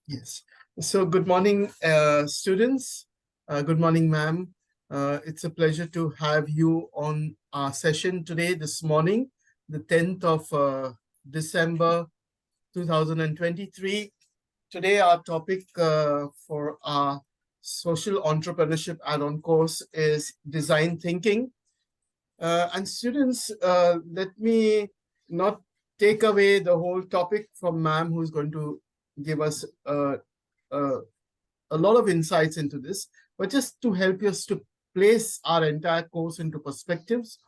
Yes. So good morning, students. Good morning, ma'am. It's a pleasure to have you on our session today, this morning, the 10th of December 2023. Today, our topic for our social entrepreneurship add-on course is design thinking. And students, let me not take away the whole topic from ma'am, who's going to give us a, a lot of insights into this, but just to help us to place our entire course into perspectives,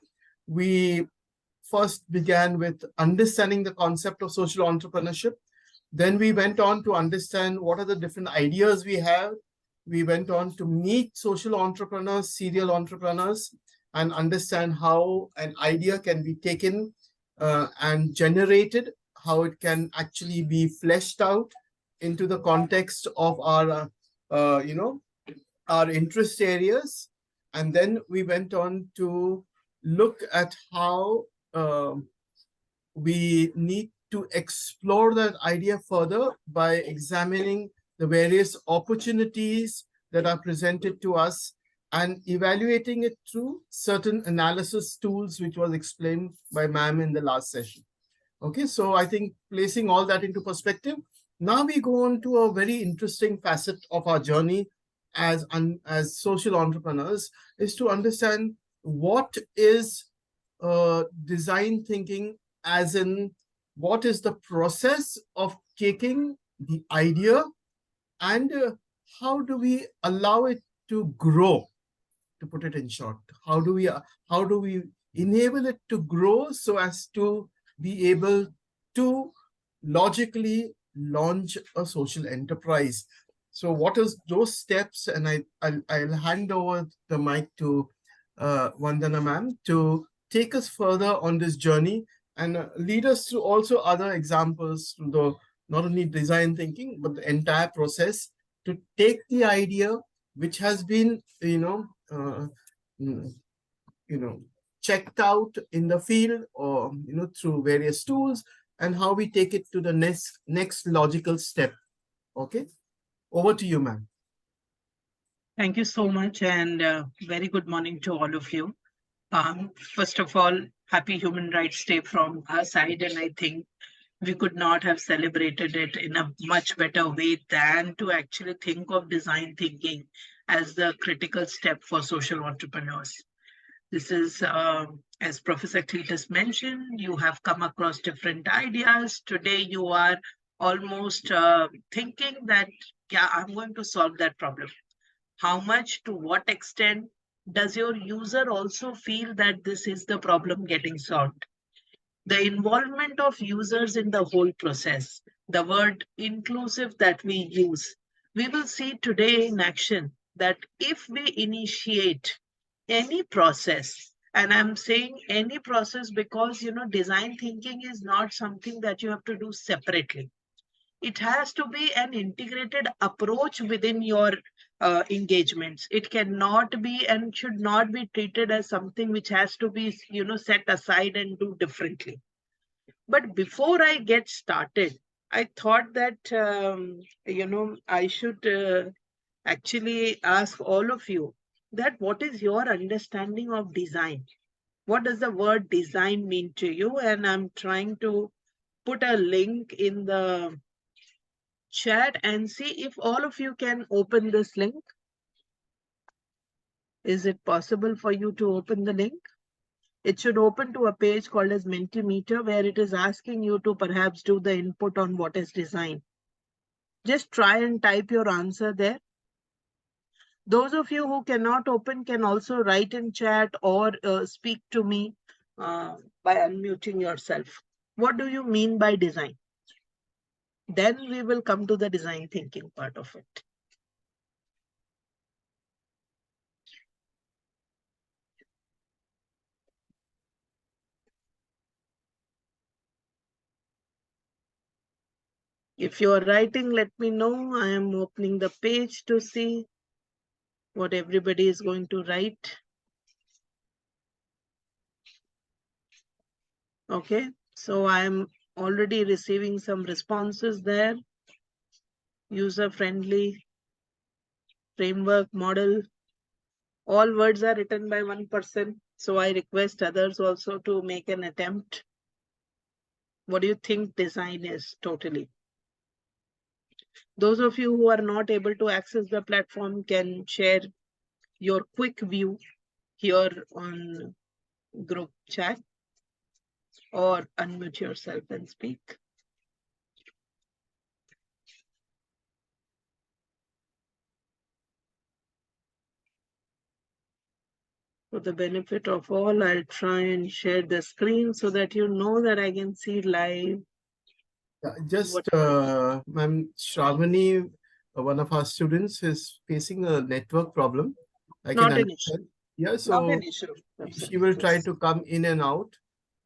we first began with understanding the concept of social entrepreneurship. Then we went on to understand what are the different ideas we have. We went on to meet social entrepreneurs, serial entrepreneurs, and understand how an idea can be taken and generated, how it can actually be fleshed out into the context of our, our interest areas. And then we went on to look at how we need to explore that idea further by examining the various opportunities that are presented to us and evaluating it through certain analysis tools, which was explained by ma'am in the last session. Okay, so I think placing all that into perspective, now we go on to a very interesting facet of our journey as social entrepreneurs, is to understand what is design thinking, as in what is the process of taking the idea and how do we allow it to grow, to put it in short. How do we enable it to grow so as to be able to logically launch a social enterprise? So what is those steps? And I'll hand over the mic to Vandana ma'am to take us further on this journey and lead us through also other examples through the not only design thinking but the entire process to take the idea which has been mm, you know checked out in the field or through various tools, and how we take it to the next logical step. Okay, over to you, ma'am. Thank you so much, and very good morning to all of you. First of all, happy Human Rights Day from our side, and I think we could not have celebrated it in a much better way than to actually think of design thinking as the critical step for social entrepreneurs. This is, as Professor Cletus mentioned, you have come across different ideas. Today, you are almost thinking that, yeah, I'm going to solve that problem. How much, to what extent does your user also feel that this is the problem getting solved? The involvement of users in the whole process, the word inclusive that we use, we will see today in action that if we initiate any process, and I'm saying any process because design thinking is not something that you have to do separately. It has to be an integrated approach within your engagements. It cannot be and should not be treated as something which has to be set aside and do differently. But before I get started, I thought that I should actually ask all of you that what is your understanding of design? What does the word design mean to you? And I'm trying to put a link in the chat and see if all of you can open this link. Is it possible for you to open the link? It should open to a page called as Mentimeter, where it is asking you to perhaps do the input on what is design. Just try and type your answer there. Those of you who cannot open can also write in chat or speak to me by unmuting yourself. What do you mean by design? Then we will come to the design thinking part of it. If you are writing, let me know. I am opening the page to see what everybody is going to write. Okay, so I am already receiving some responses there. user-friendly, framework, model. All words are written by one person. So I request others also to make an attempt. What do you think design is totally? Those of you who are not able to access the platform can share your quick view here on group chat or unmute yourself and speak. For the benefit of all, I'll try and share the screen so that you know that I can see live. Just, Ma'am Shravani, one of our students is facing a network problem. I can Not an issue. understand. Yeah, Not an so issue. she will try to come in and out,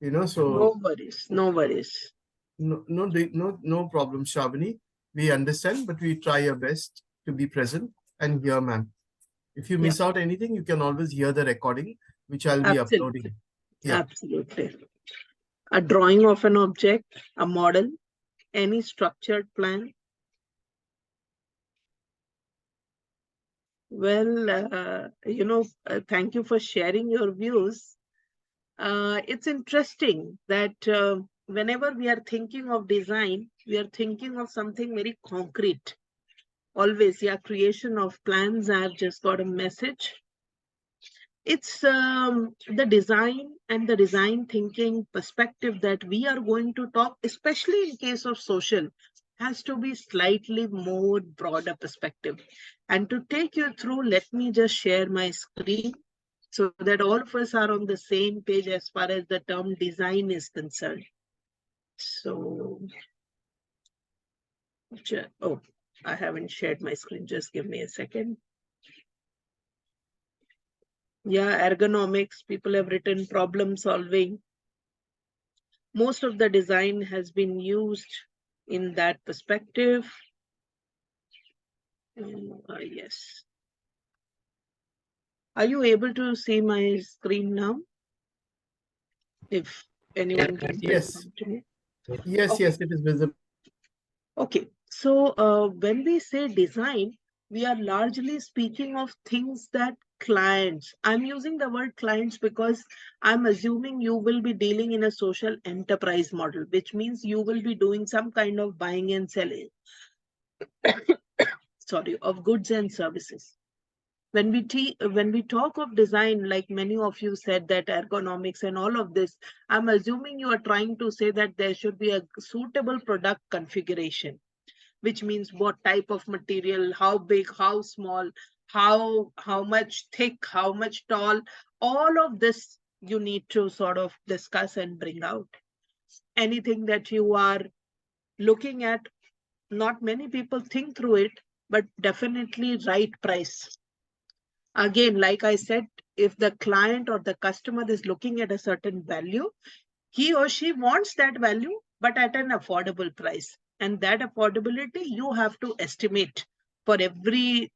so No worries. No worries. no problem, Shravani. We understand, but we try our best to be present and hear, ma'am. If you Yeah, miss out anything, you can always hear the recording, which I'll be absolutely. uploading. Yeah. Absolutely. A drawing of an object, a model, any structured plan. Well, thank you for sharing your views. It's interesting that whenever we are thinking of design, we are thinking of something very concrete. Always, yeah, creation of plans. I've just got a message. It's the design and the design thinking perspective that we are going to talk, especially in case of social, has to be slightly more broader perspective. And to take you through, let me just share my screen so that all of us are on the same page as far as the term design is concerned. So, oh, I haven't shared my screen. Just give me a second. Yeah, ergonomics, people have written problem solving. Most of the design has been used in that perspective. Yes. Are you able to see my screen now? If anyone can Yes. confirm to me. Yes, Okay. yes, it is visible. Okay. So when we say design, we are largely speaking of things that clients, I'm using the word clients because I'm assuming you will be dealing in a social enterprise model, which means you will be doing some kind of buying and selling, sorry, of goods and services. When we talk of design, like many of you said that ergonomics and all of this, I'm assuming you are trying to say that there should be a suitable product configuration, which means what type of material, how big, how small, how much thick, how much tall, all of this you need to sort of discuss and bring out. Anything that you are looking at, not many people think through it, but definitely right price. Again, like I said, if the client or the customer is looking at a certain value, he or she wants that value, but at an affordable price. And that affordability you have to estimate for every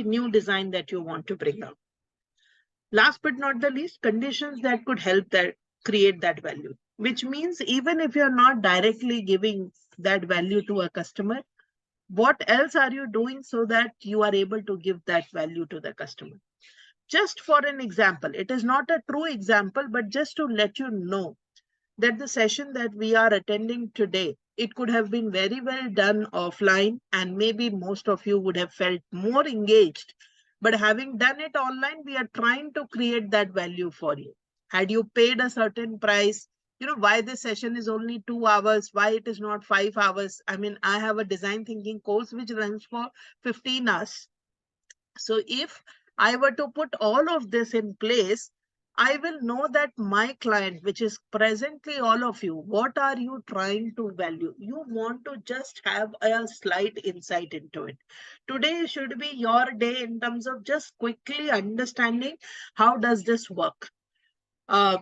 new design that you want to bring out. Last but not the least, conditions that could help that create that value, which means even if you're not directly giving that value to a customer, what else are you doing so that you are able to give that value to the customer? Just for an example, it is not a true example, but just to let you know that the session that we are attending today, it could have been very well done offline, and maybe most of you would have felt more engaged. But having done it online, we are trying to create that value for you. Had you paid a certain price, why this session is only 2 hours, why it is not 5 hours? I mean, I have a design thinking course which runs for 15 hours. So if I were to put all of this in place, I will know that my client, which is presently all of you, what are you trying to value? You want to just have a slight insight into it. Today should be your day in terms of just quickly understanding how does this work. Uh,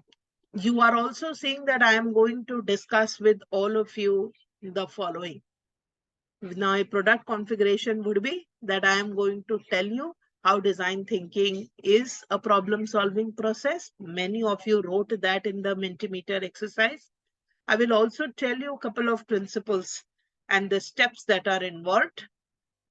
you are also seeing that I am going to discuss with all of you the following. Now, a product configuration would be that I am going to tell you how design thinking is a problem solving process. Many of you wrote that in the Mentimeter exercise. I will also tell you a couple of principles and the steps that are involved.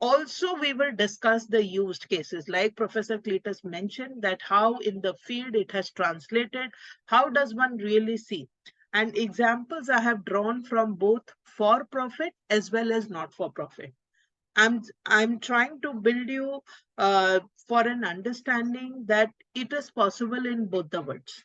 Also, we will discuss the used cases, like Professor Cletus mentioned, that how in the field it has translated, how does one really see? And examples I have drawn from both for-profit as well as not-for-profit. I'm trying to build you for an understanding that it is possible in both the worlds.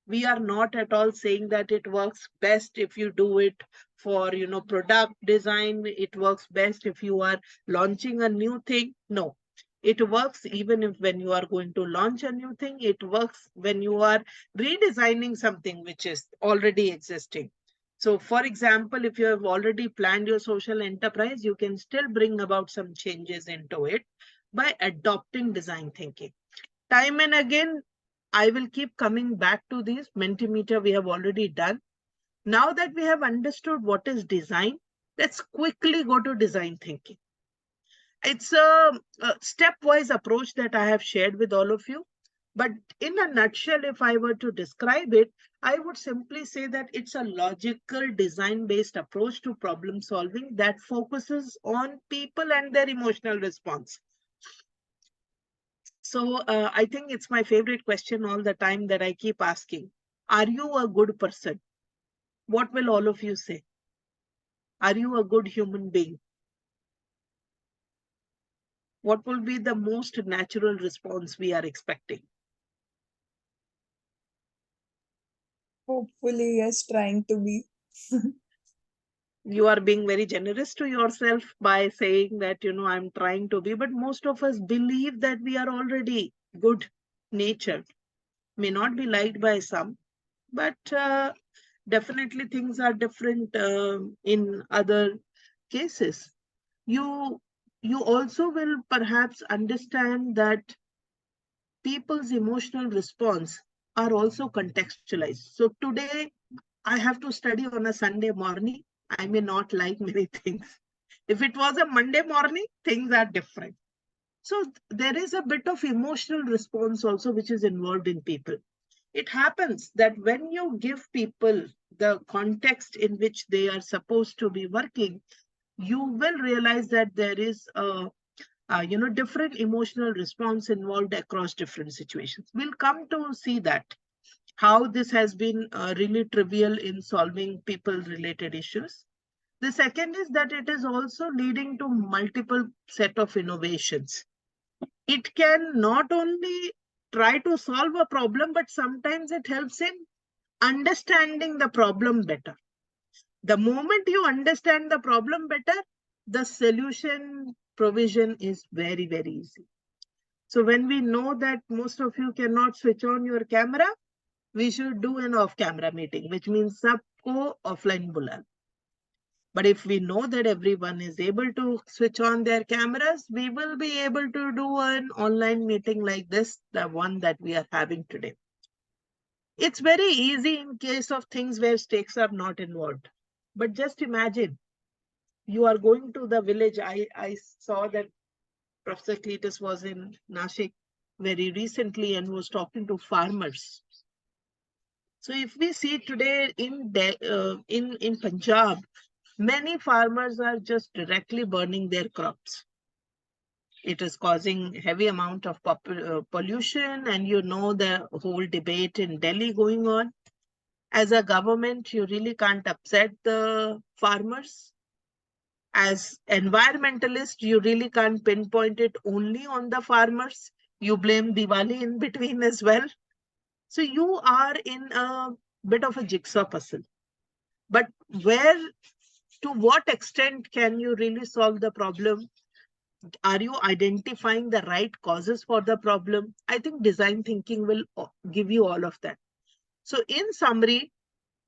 We are not at all saying that it works best if you do it for product design, it works best if you are launching a new thing. No, it works even if when you are going to launch a new thing, it works when you are redesigning something which is already existing. So for example, if you have already planned your social enterprise, you can still bring about some changes into it by adopting design thinking. Time and again, I will keep coming back to this. Mentimeter we have already done. Now that we have understood what is design, let's quickly go to design thinking. It's a stepwise approach that I have shared with all of you. But in a nutshell, if I were to describe it, I would simply say that it's a logical design-based approach to problem solving that focuses on people and their emotional response. So I think it's my favorite question all the time that I keep asking. Are you a good person? What will all of you say? Are you a good human being? What will be the most natural response we are expecting? Hopefully, yes, trying to be. You are being very generous to yourself by saying that, I'm trying to be, but most of us believe that we are already good natured. May not be liked by some, but definitely things are different in other cases. You also will perhaps understand that people's emotional response are also contextualized. So today I have to study on a Sunday morning. I may not like many things. If it was a Monday morning, things are different. So there is a bit of emotional response also which is involved in people. It happens that when you give people the context in which they are supposed to be working, you will realize that there is a different emotional response involved across different situations. We'll come to see that how this has been really trivial in solving people related issues. The second is that it is also leading to multiple set of innovations. It can not only try to solve a problem, but sometimes it helps in understanding the problem better. The moment you understand the problem better, the solution provision is very, very easy. So when we know that most of you cannot switch on your camera, we should do an off-camera meeting, which means sabko offline bula. But if we know that everyone is able to switch on their cameras, we will be able to do an online meeting like this, the one that we are having today. It's very easy in case of things where stakes are not involved. But just imagine, you are going to the village. I saw that Professor Cletus was in Nashik very recently and was talking to farmers. So if we see today in Punjab, many farmers are just directly burning their crops. It is causing heavy amount of pollution, and the whole debate in Delhi going on. As a government, you really can't upset the farmers. As environmentalists, you really can't pinpoint it only on the farmers. You blame Diwali in between as well. So you are in a bit of a jigsaw puzzle. But to what extent can you really solve the problem? Are you identifying the right causes for the problem? I think design thinking will give you all of that. So in summary,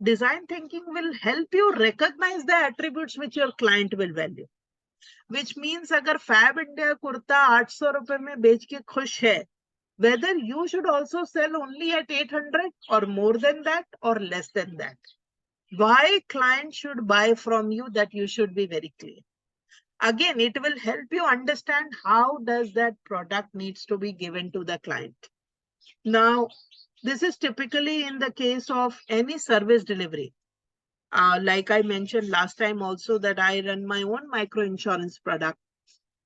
design thinking will help you recognize the attributes which your client will value. Which means अगर Fab India kurta 800 रुपए में बेच के खुश है, whether you should also sell only at 800 or more than that or less than that. Why client should buy from you, that you should be very clear. Again, it will help you understand how does that product needs to be given to the client. Now, this is typically in the case of any service delivery. Like I mentioned last time also that I run my own micro insurance product.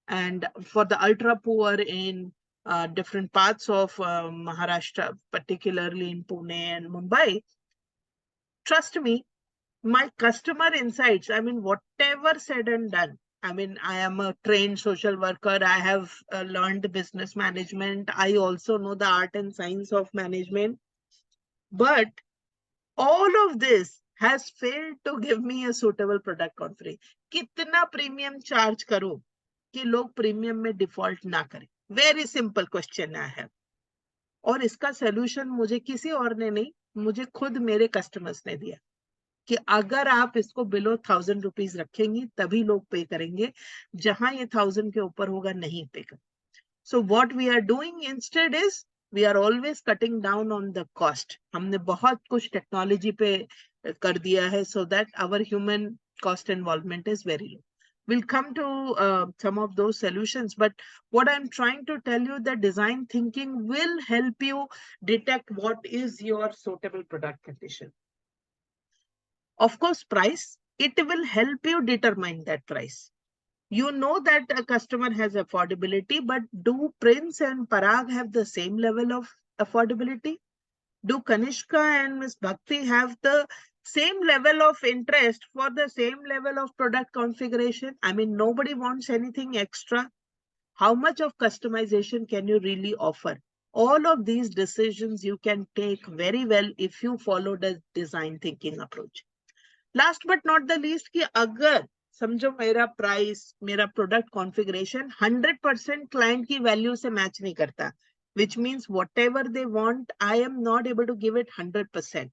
And for the ultra poor in different parts of Maharashtra, particularly in Pune and Mumbai, trust me, my customer insights, I mean, whatever said and done, I mean, I am a trained social worker. I have learned business management. I also know the art and science of management. But all of this has failed to give me a suitable product offering. कितना premium charge करूं कि लोग premium में default ना करें? Very simple question I have. और इसका solution मुझे किसी और ने नहीं, मुझे खुद मेरे कस्टमर्स ने दिया कि अगर आप इसको बिलो 1000 रुपीज रखेंगी तभी लोग पे करेंगे, जहां ये 1000 के ऊपर होगा नहीं पे करेंगे। So what we are doing instead is we are always cutting down on the cost. हमने बहुत कुछ टेक्नोलॉजी पे कर दिया है so that our human cost involvement is very low. We'll come to some of those solutions, but what I'm trying to tell you that design thinking will help you detect what is your suitable product condition. Of course, price, it will help you determine that price. You know that a customer has affordability, but do Prince and Parag have the same level of affordability? Do Kanishka and Miss Bhakti have the same level of interest for the same level of product configuration? I mean, nobody wants anything extra. How much of customization can you really offer? All of these decisions you can take very well if you follow the design thinking approach. Last but not the least, कि अगर समझो मेरा price, मेरा product configuration 100% client की value से match नहीं करता, which means whatever they want, I am not able to give it 100%.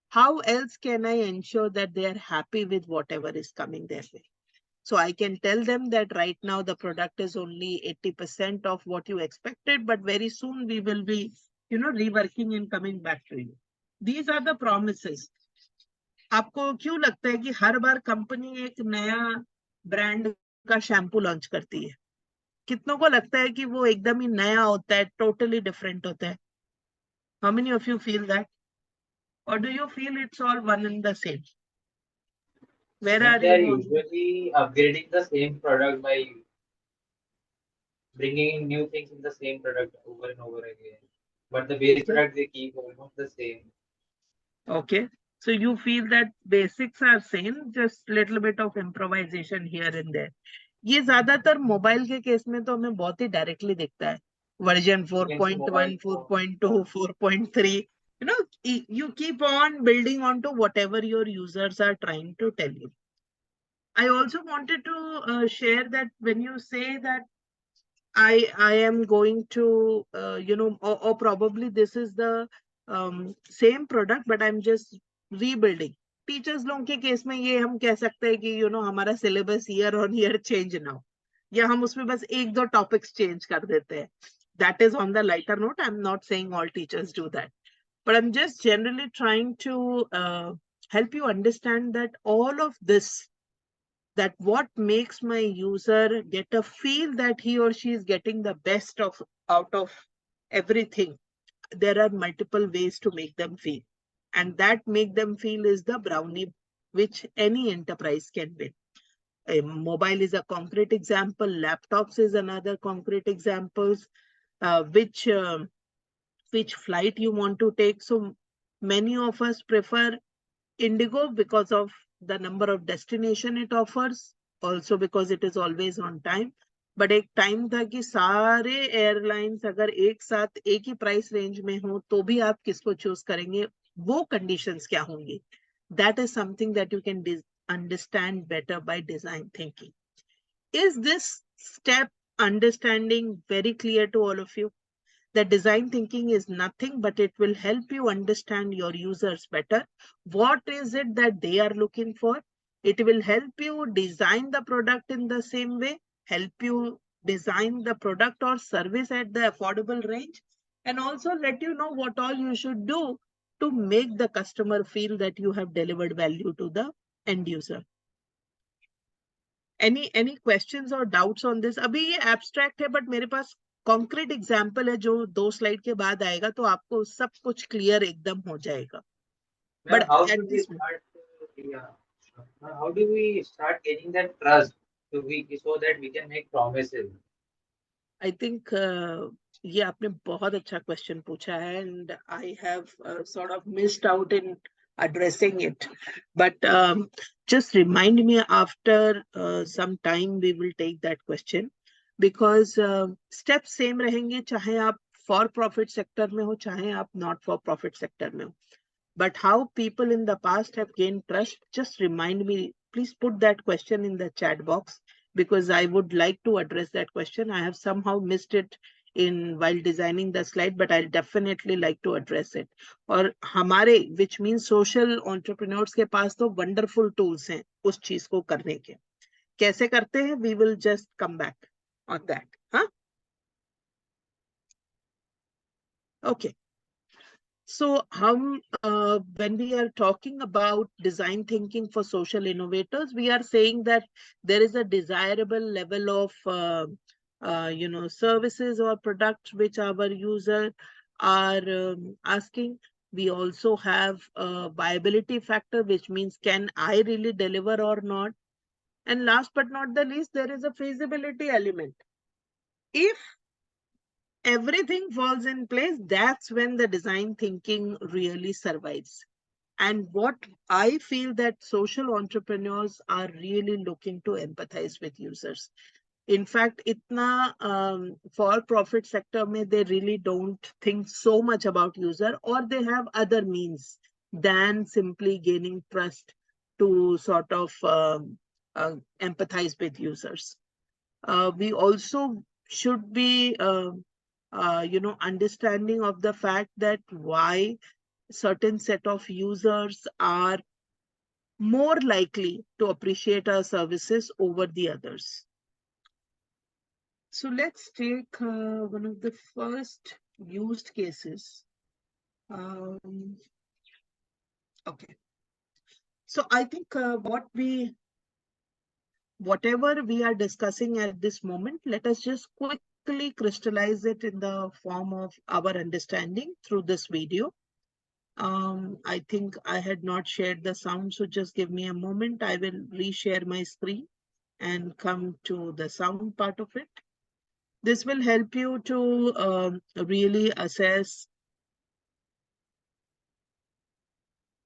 How else can I ensure that they are happy with whatever is coming their way? So I can tell them that right now the product is only 80% of what you expected, but very soon we will be, reworking and coming back to you. These are the promises. आपको क्यों लगता है कि हर बार company एक नया brand का shampoo launch करती है? कितनों को लगता है कि वो एकदम ही नया होता है, टोटली डिफरेंट होता है? How many of you feel that, और do you feel it's all one and the same? Where are They are you? usually upgrading the same product by bringing in new things in the same product over and over again. But the base Okay. product they keep almost the same. Okay. So you feel that basics are same, just little bit of improvisation here and there. ये ज्यादातर mobile के case में तो हमें बहुत ही directly दिखता है। Version Against the 4.1, mobile phone. 4.2, 4.3, you keep on building on to whatever your users are trying to tell you. I also wanted to share that when you say that I am going to, or probably this is the same product, but I'm just rebuilding. Teachers लोगों के case में ये हम कह सकते हैं कि हमारा syllabus year on year change ना हो, या हम उसमें बस एक दो टॉपिक्स चेंज कर देते हैं. That is on the lighter note. I'm not saying all teachers do that, but I'm just generally trying to help you understand that all of this, that what makes my user get a feel that he or she is getting the best of out of everything. There are multiple ways to make them feel, and that make them feel is the brownie which any enterprise can win. A mobile is a concrete example, laptops is another concrete examples, which flight you want to take. So many of us prefer Indigo because of the number of destination it offers, also because it is always on time. But एक time था कि सारे airlines अगर एक साथ एक ही price range में हो तो भी आप किसको चूज करेंगे, वो कंडीशंस क्या होंगी? That is something that you can understand better by design thinking. Is this step understanding very clear to all of you? That design thinking is nothing but it will help you understand your users better. What is it that they are looking for? It will help you design the product in the same way, help you design the product or service at the affordable range, and also let you know what all you should do to make the customer feel that you have delivered value to the end user. Any questions or doubts on this? अभी ये abstract है, but मेरे पास concrete example है जो 2 slide के बाद आएगा, तो आपको सब कुछ क्लियर एकदम हो जाएगा. Well, But how at should we this start Yeah. Sure. Now, how do we start gaining that trust so that we can make promises? I think ये आपने बहुत अच्छा क्वेश्चन पूछा है and I have sort of missed out in addressing it. But just remind me after some time we will take that question because steps same रहेंगे चाहे आप for profit sector में हो चाहे आप not for profit sector में हो. But how people in the past have gained trust, just remind me, please put that question in the chat box because I would like to address that question. I have somehow missed it in while designing the slide, but I'll definitely like to address it. और हमारे, which means social entrepreneurs के पास तो wonderful tools हैं उस चीज को करने के. कैसे करते हैं? We will just come back on that. Huh? Okay. So, when we are talking about design thinking for social innovators, we are saying that there is a desirable level of, services or products which our user are asking. We also have a viability factor, which means can I really deliver or not? And last but not the least, there is a feasibility element. If everything falls in place, that's when the design thinking really survives. And what I feel that social entrepreneurs are really looking to empathize with users. In fact, itna for profit sector mein they really don't think so much about user, or they have other means than simply gaining trust to sort of empathize with users. We also should be understanding of the fact that why certain set of users are more likely to appreciate our services over the others. So let's take one of the first used cases. Okay. So I think whatever we are discussing at this moment, let us just quickly crystallize it in the form of our understanding through this video. I think I had not shared the sound, so just give me a moment. I will reshare my screen and come to the sound part of it. This will help you to really assess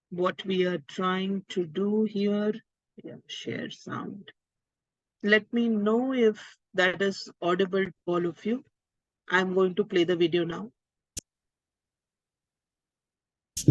what we are trying to do here. Yeah, share sound. Let me know if that is audible to all of you. I'm going to play the video now.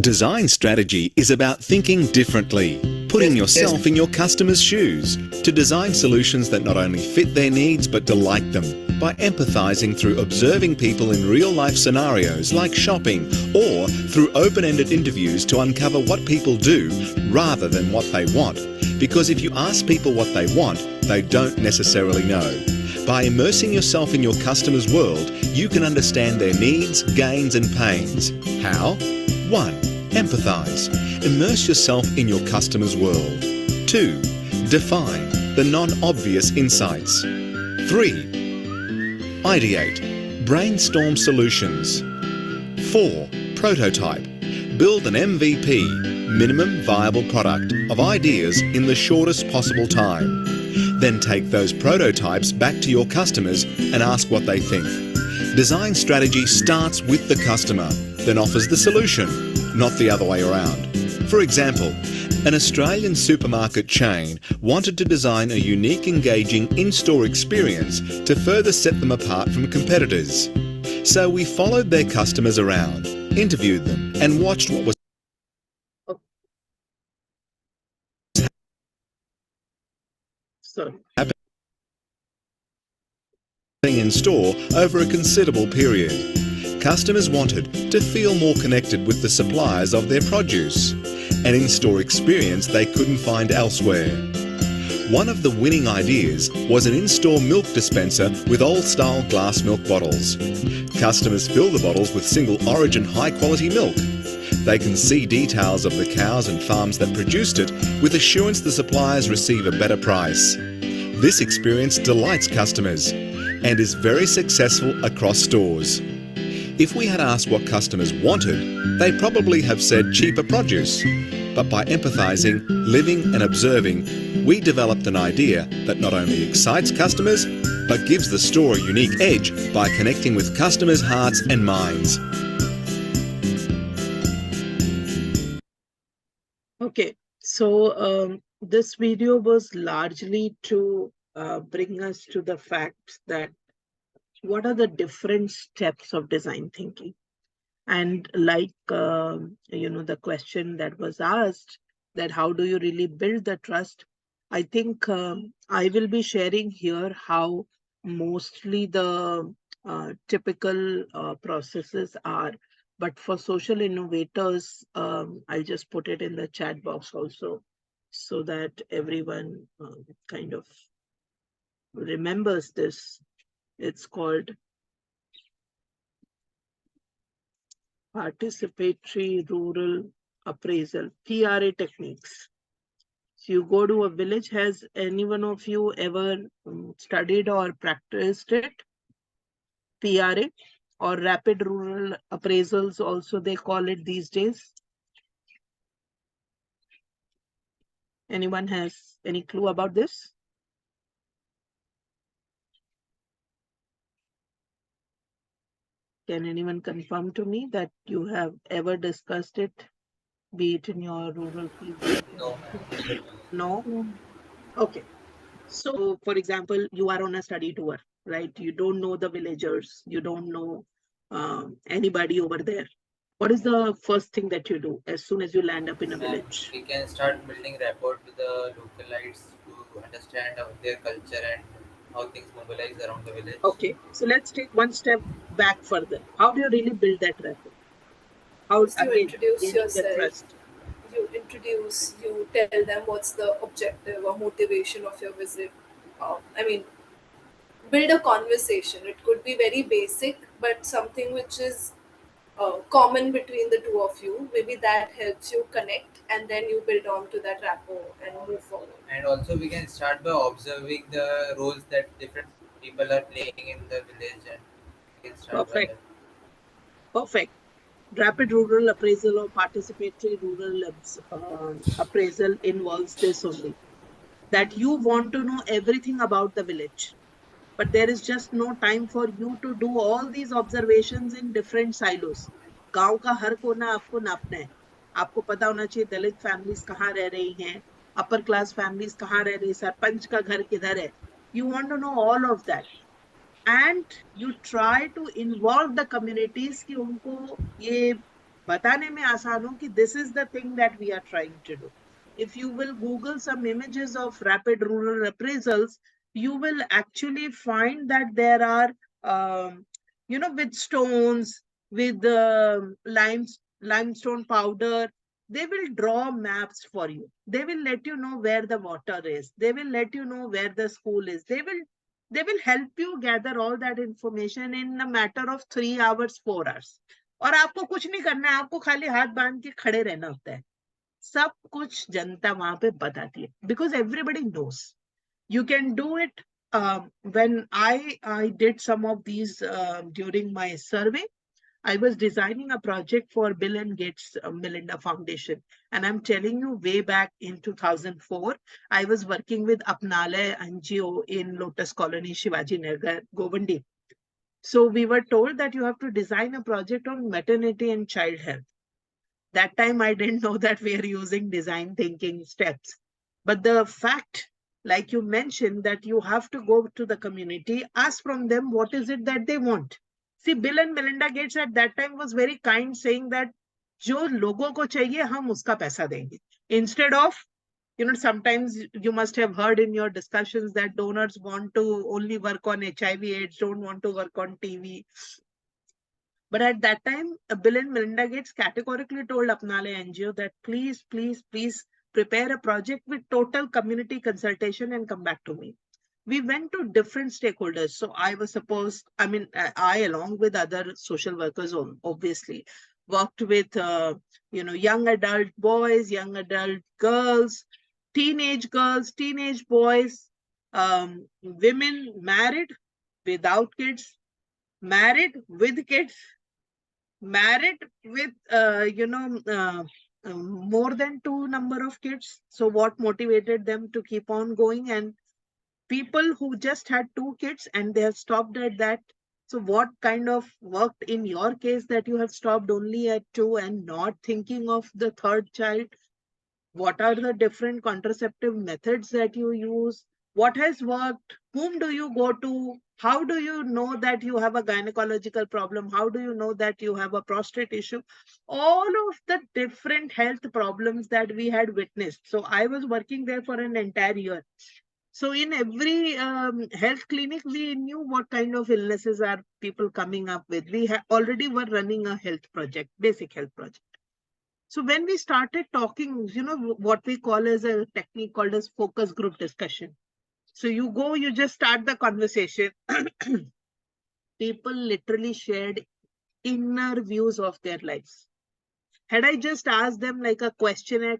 Design strategy is about thinking differently, putting yourself in your customer's shoes to design solutions that not only fit their needs but delight them by empathizing through observing people in real-life scenarios like shopping or through open-ended interviews to uncover what people do rather than what they want. Because if you ask people what they want, they don't necessarily know. By immersing yourself in your customer's world, you can understand their needs, gains and pains. How? 1. Empathize. Immerse yourself in your customer's world. 2. Define the non-obvious insights. 3. Ideate. Brainstorm solutions. 4. Prototype. Build an MVP, minimum viable product, of ideas in the shortest possible time. Then take those prototypes back to your customers and ask what they think. Design strategy starts with the customer, then offers the solution, not the other way around. For example, an Australian supermarket chain wanted to design a unique, engaging in-store experience to further set them apart from competitors. So we followed their customers around, interviewed them, and watched what was happening in store over a considerable period. Customers wanted to feel more connected with the suppliers of their produce, an in-store experience they couldn't find elsewhere. One of the winning ideas was an in-store milk dispenser with old-style glass milk bottles. Customers fill the bottles with single-origin high-quality milk. They can see details of the cows and farms that produced it with assurance the suppliers receive a better price. This experience delights customers and is very successful across stores. If we had asked what customers wanted, they'd probably have said cheaper produce. but by empathizing, living and observing, we developed an idea that not only excites customers, but gives the store a unique edge by connecting with customers' hearts and minds. Okay, so this video was largely to bring us to the fact that what are the different steps of design thinking? And like, the question that was asked, that how do you really build the trust? I think I will be sharing here how mostly the typical processes are. But for social innovators, I'll just put it in the chat box also so that everyone kind of remembers this. It's called participatory rural appraisal, PRA techniques. So you go to a village. Has any one of you ever studied or practiced it? PRA or rapid rural appraisals also they call it these days. Anyone has any clue about this? Can anyone confirm to me that you have ever discussed it, be it in your rural field? No. No? Okay. So, for example, you are on a study tour, right? You don't know the villagers. You don't know anybody over there. What is the first thing that you do as soon as you land up in a village? We can start building rapport with the localites to understand their culture and how things mobilize around the village. Okay, so let's take one step back further. How do you really build that rapport? How, First, you again, introduce gaining the yourself. trust. You tell them what's the objective or motivation of your visit. I mean, build a conversation. It could be very basic, but something which is common between the two of you. Maybe that helps you connect, and then you build on to that rapport and move forward. And also, we can start by observing the roles that different people are playing in the village, and we can start by Perfect, that. perfect. Rapid rural appraisal or participatory rural appraisal involves this only, that you want to know everything about the village, but there is just no time for you to do all these observations in different silos. गांव का हर कोना आपको नापना है. आपको पता होना चाहिए दलित फैमिलीज कहाँ रह रही हैं, अपर क्लास फैमिलीज कहाँ रह रही, सरपंच का घर किधर है. You want to know all of that. And you try to involve the communities कि उनको ये बताने में आसान हो कि this is the thing that we are trying to do. If you will Google some images of rapid rural appraisals, you will actually find that there are, with stones, with limestone powder, they will draw maps for you. They will let you know where the water is. They will let you know where the school is. They will help you gather all that information in a matter of 3 hours, 4 hours. और आपको कुछ नहीं करना है, आपको खाली हाथ बांध के खड़े रहना होता है. सब कुछ जनता वहां पे बताती है, because everybody knows. You can do it. When I did some of these during my survey, I was designing a project for Bill and Gates Melinda Foundation. And I'm telling you, way back in 2004, I was working with Apnale NGO in Lotus Colony, Shivaji Nagar, Govandi. So we were told that you have to design a project on maternity and child health. That time I didn't know that we are using design thinking steps. But the fact, like you mentioned, that you have to go to the community, ask from them what is it that they want. See, Bill and Melinda Gates at that time was very kind, saying that जो लोगों को चाहिए हम उसका पैसा देंगे. Instead of, sometimes you must have heard in your discussions that donors want to only work on HIV/AIDS, don't want to work on TV. But at that time, Bill and Melinda Gates categorically told Apnale NGO that please, please, please prepare a project with total community consultation and come back to me. We went to different stakeholders. So I along with other social workers, obviously, worked with, young adult boys, young adult girls, teenage boys, women married, without kids, married with kids, married with, more than 2 number of kids. So what motivated them to keep on going? And people who just had 2 kids and they have stopped at that. So what kind of worked in your case that you have stopped only at 2 and not thinking of the third child? What are the different contraceptive methods that you use? What has worked? Whom do you go to? How do you know that you have a gynecological problem? How do you know that you have a prostate issue? All of the different health problems that we had witnessed. So I was working there for an entire year. So in every health clinic, we knew what kind of illnesses are people coming up with. We already were running a health project, basic health project. So when we started talking, what we call as a technique called as focus group discussion. So you just start the conversation. People literally shared inner views of their lives. Had I just asked them like a questionnaire,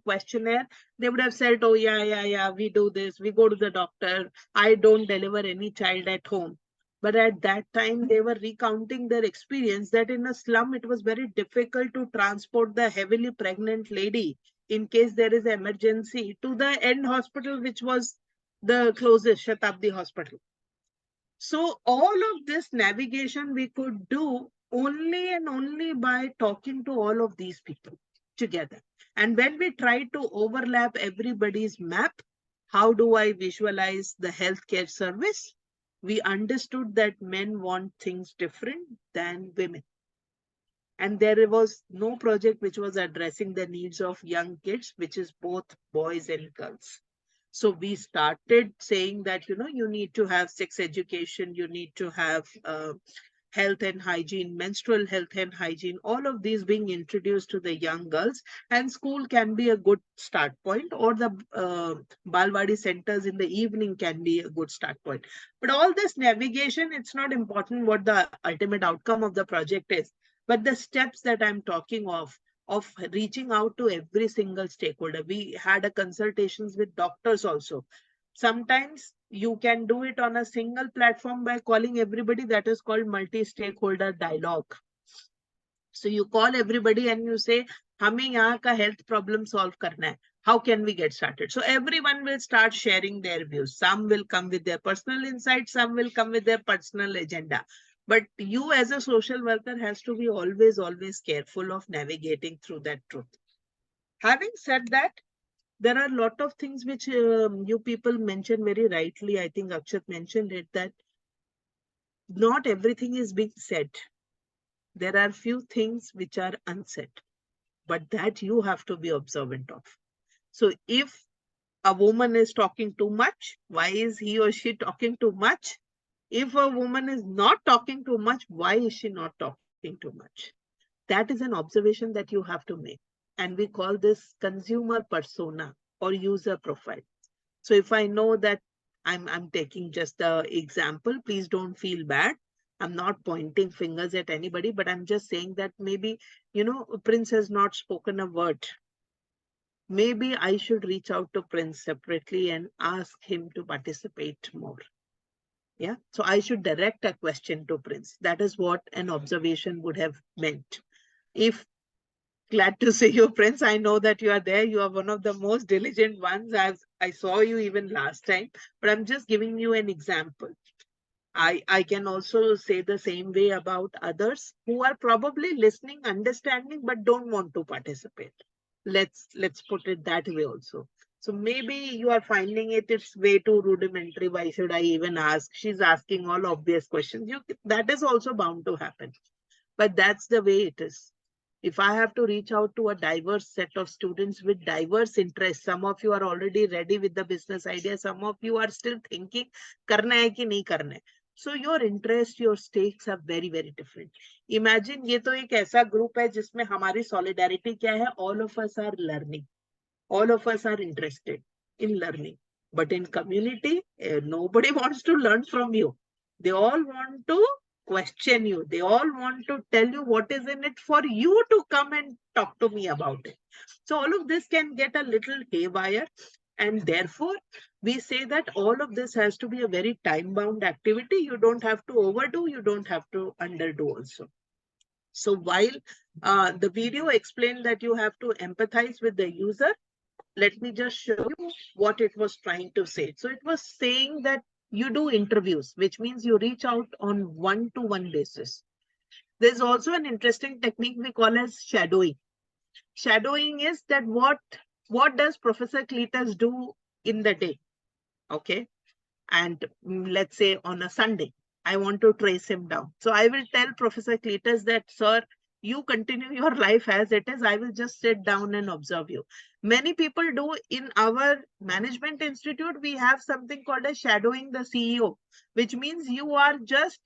they would have said, oh, yeah, we do this, we go to the doctor, I don't deliver any child at home. But at that time, they were recounting their experience that in a slum, it was very difficult to transport the heavily pregnant lady in case there is an emergency to the end hospital, which was the closest Shatabdi hospital. So all of this navigation we could do only and only by talking to all of these people together. And when we tried to overlap everybody's map, how do I visualize the healthcare service? We understood that men want things different than women. And there was no project which was addressing the needs of young kids, which is both boys and girls. So we started saying that, you need to have sex education, you need to have health and hygiene, menstrual health and hygiene, all of these being introduced to the young girls. And school can be a good start point, or the Balwadi centers in the evening can be a good start point. But all this navigation, it's not important what the ultimate outcome of the project is, but the steps that I'm talking of reaching out to every single stakeholder. We had a consultations with doctors also. Sometimes you can do it on a single platform by calling everybody. That is called multi-stakeholder dialogue. So you call everybody and you say, हमें यहाँ का health problem solve करना है. How can we get started? So everyone will start sharing their views. Some will come with their personal insights, some will come with their personal agenda. But you as a social worker has to be always careful of navigating through that truth. Having said that, there are a lot of things which you people mentioned very rightly. I think Akshat mentioned it, that not everything is being said. There are few things which are unsaid, but that you have to be observant of. So if a woman is talking too much, why is he or she talking too much? If a woman is not talking too much, why is she not talking too much? That is an observation that you have to make. And we call this consumer persona or user profile. So if I know that I'm taking just the example, please don't feel bad. I'm not pointing fingers at anybody, but I'm just saying that maybe, Prince has not spoken a word. Maybe I should reach out to Prince separately and ask him to participate more. Yeah. So I should direct a question to Prince. That is what an observation would have meant. If glad to see you, Prince. I know that you are there. You are one of the most diligent ones. I saw you even last time, but I'm just giving you an example. I can also say the same way about others who are probably listening, understanding, but don't want to participate. Let's put it that way also. So maybe you are finding it's way too rudimentary. Why should I even ask? She's asking all obvious questions. That is also bound to happen. But that's the way it is. If I have to reach out to a diverse set of students with diverse interests, some of you are already ready with the business idea, some of you are still thinking, karna hai ki nahi karna hai. So your interest, your stakes are very, very different. Imagine ये तो एक ऐसा group है जिसमें हमारी solidarity क्या है? All of us are learning. All of us are interested in learning. But in community, nobody wants to learn from you. They all want to question you. They all want to tell you what is in it for you to come and talk to me about it. So all of this can get a little haywire. And therefore, we say that all of this has to be a very time-bound activity. You don't have to overdo, you don't have to underdo also. So while The video explained that you have to empathize with the user. Let me just show you what it was trying to say. So it was saying that you do interviews, which means you reach out on one-to-one basis. There's also an interesting technique we call as shadowing. Shadowing is that what does Professor Cletus do in the day? Okay. And let's say on a Sunday, I want to trace him down. So I will tell Professor Cletus that, sir, you continue your life as it is. I will just sit down and observe you. Many people do. In our management institute, we have something called as shadowing the CEO, which means you are just,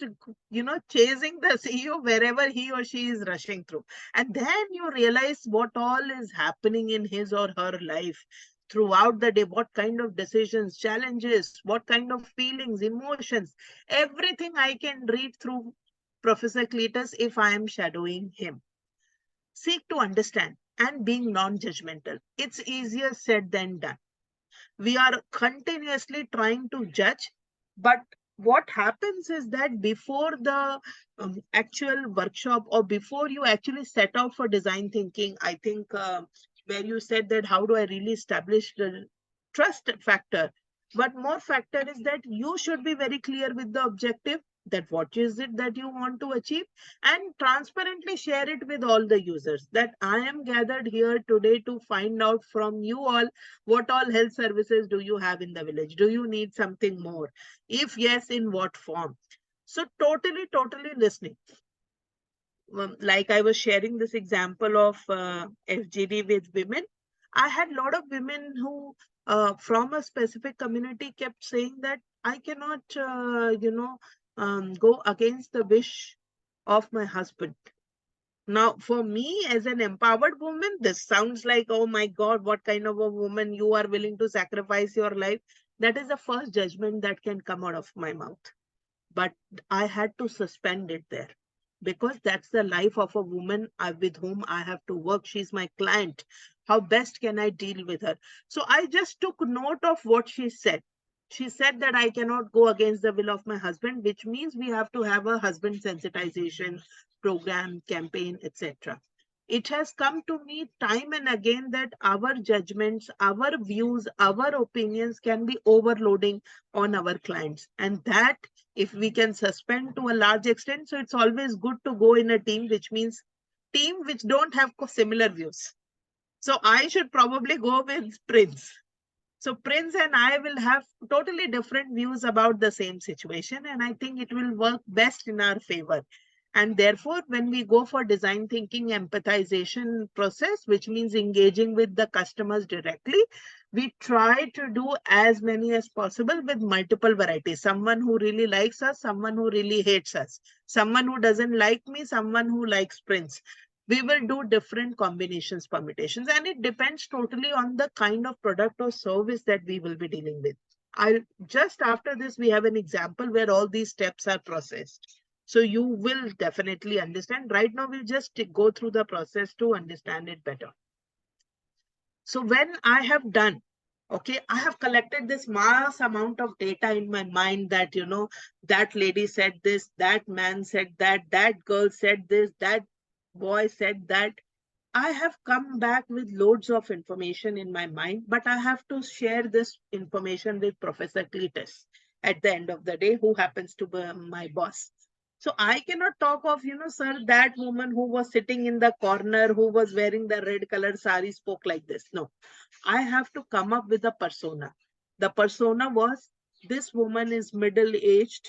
chasing the CEO wherever he or she is rushing through. And then you realize what all is happening in his or her life throughout the day, what kind of decisions, challenges, what kind of feelings, emotions, everything I can read through Professor Cletus if I am shadowing him. Seek to understand and being non-judgmental. It's easier said than done. We are continuously trying to judge, but what happens is that before the actual workshop or before you actually set out for design thinking, I think where you said that how do I really establish the trust factor, but more factor is that you should be very clear with the objective, that what is it that you want to achieve, and transparently share it with all the users that I am gathered here today to find out from you all what all health services do you have in the village? Do you need something more? If yes, in what form? So totally listening. Like I was sharing this example of FGD with women. I had a lot of women who from a specific community kept saying that I cannot, go against the wish of my husband. Now, for me as an empowered woman, this sounds like, oh my God, what kind of a woman you are willing to sacrifice your life. That is the first judgment that can come out of my mouth. But I had to suspend it there because that's the life of a woman with whom I have to work. She's my client. How best can I deal with her? So I just took note of what she said. She said that I cannot go against the will of my husband, which means we have to have a husband sensitization program, campaign, etc. It has come to me time and again that our judgments, our views, our opinions can be overloading on our clients. And that, if we can suspend to a large extent, so it's always good to go in a team, which means team which don't have similar views. So I should probably go with Prince. So Prince and I will have totally different views about the same situation, and I think it will work best in our favor. And therefore, when we go for design thinking empathization process, which means engaging with the customers directly, we try to do as many as possible with multiple varieties. Someone who really likes us, someone who really hates us, someone who doesn't like me, someone who likes Prince. We will do different combinations, permutations, and it depends totally on the kind of product or service that we will be dealing with. I'll just after this, we have an example where all these steps are processed. So you will definitely understand. Right now, we'll just go through the process to understand it better. So when I have done, okay, I have collected this mass amount of data in my mind that, that lady said this, that man said that, that girl said this, that boy said that. I have come back with loads of information in my mind, but I have to share this information with Professor Cletus at the end of the day, who happens to be my boss. So I cannot talk of, sir, that woman who was sitting in the corner, who was wearing the red colored sari spoke like this. No, I have to come up with a persona. The persona was, this woman is middle-aged.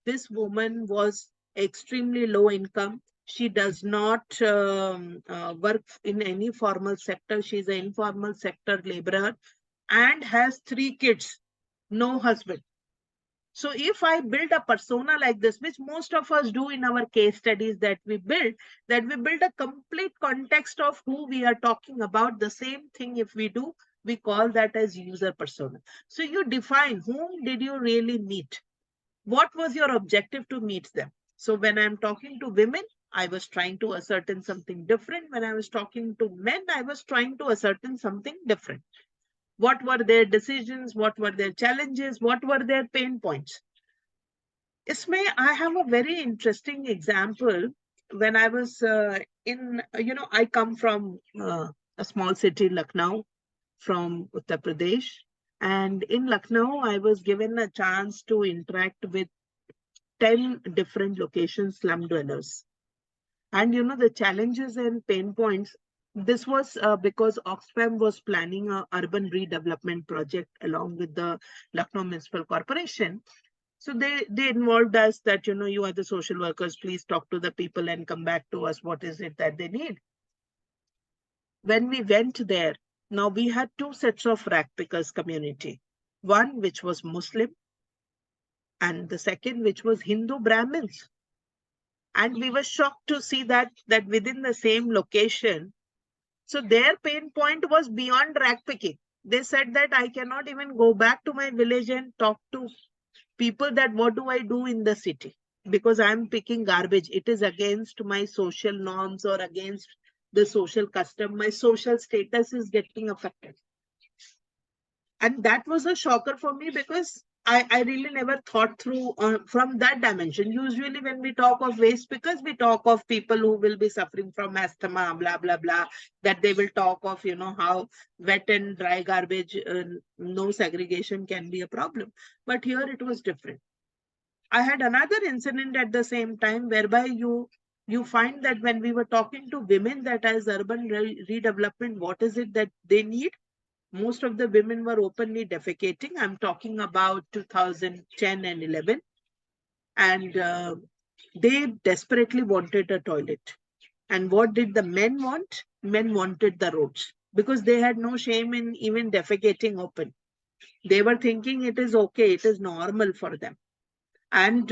This woman was extremely low income. She does not work in any formal sector. She's an informal sector laborer and has 3 kids, no husband. So if I build a persona like this, which most of us do in our case studies that we build a complete context of who we are talking about. The same thing if we do, we call that as user persona. So you define whom did you really meet? What was your objective to meet them? So when I'm talking to women, I was trying to ascertain something different. When I was talking to men, I was trying to ascertain something different. What were their decisions? What were their challenges? What were their pain points? Ismay, I have a very interesting example when I was I come from a small city, Lucknow, from Uttar Pradesh. And in Lucknow, I was given a chance to interact with 10 different locations, slum dwellers. And the challenges and pain points, this was because Oxfam was planning a urban redevelopment project along with the Lucknow Municipal Corporation. So they involved us that, you are the social workers, please talk to the people and come back to us. What is it that they need? When we went there, now we had two sets of rag pickers community. One which was Muslim and the second which was Hindu Brahmins. And we were shocked to see that within the same location, so their pain point was beyond rag picking. They said that I cannot even go back to my village and talk to people that what do I do in the city? Because I'm picking garbage. It is against my social norms or against the social custom. My social status is getting affected. And that was a shocker for me because I really never thought through from that dimension. Usually when we talk of waste pickers, we talk of people who will be suffering from asthma, blah, blah, blah, that they will talk of, how wet and dry garbage, no segregation can be a problem. But here it was different. I had another incident at the same time whereby you find that when we were talking to women that as urban redevelopment, what is it that they need? Most of the women were openly defecating. I'm talking about 2010 and 11. And they desperately wanted a toilet. And what did the men want? Men wanted the roads because they had no shame in even defecating open. They were thinking it is okay, it is normal for them. And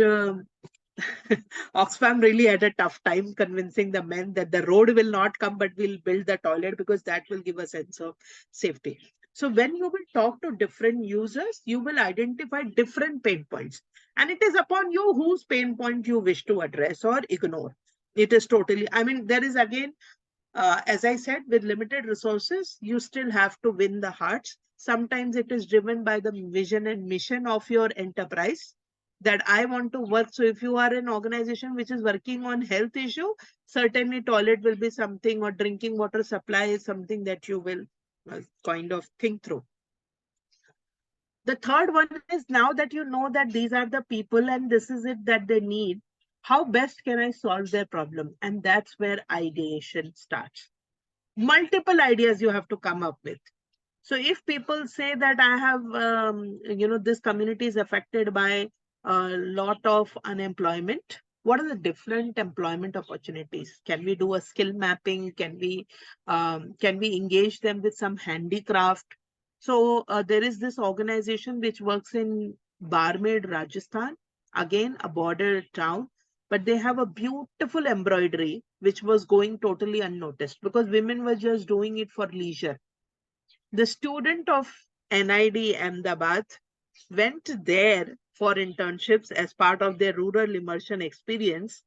Oxfam really had a tough time convincing the men that the road will not come, but we'll build the toilet because that will give a sense of safety. So when you will talk to different users, you will identify different pain points. And it is upon you whose pain point you wish to address or ignore. It is totally, there is again, as I said, with limited resources, you still have to win the hearts. Sometimes it is driven by the vision and mission of your enterprise that I want to work. So if you are an organization which is working on health issue, certainly toilet will be something, or drinking water supply is something that you will kind of think through. The third one is, now that you know that these are the people and this is it that they need, how best can I solve their problem? And that's where ideation starts. Multiple ideas you have to come up with. So if people say that I have, this community is affected by a lot of unemployment, what are the different employment opportunities? Can we do a skill mapping? Can we engage them with some handicraft? So there is this organization which works in Barmed, Rajasthan, again a border town, but they have a beautiful embroidery which was going totally unnoticed because women were just doing it for leisure. The student of NID Ahmedabad went there for internships as part of their rural immersion experience,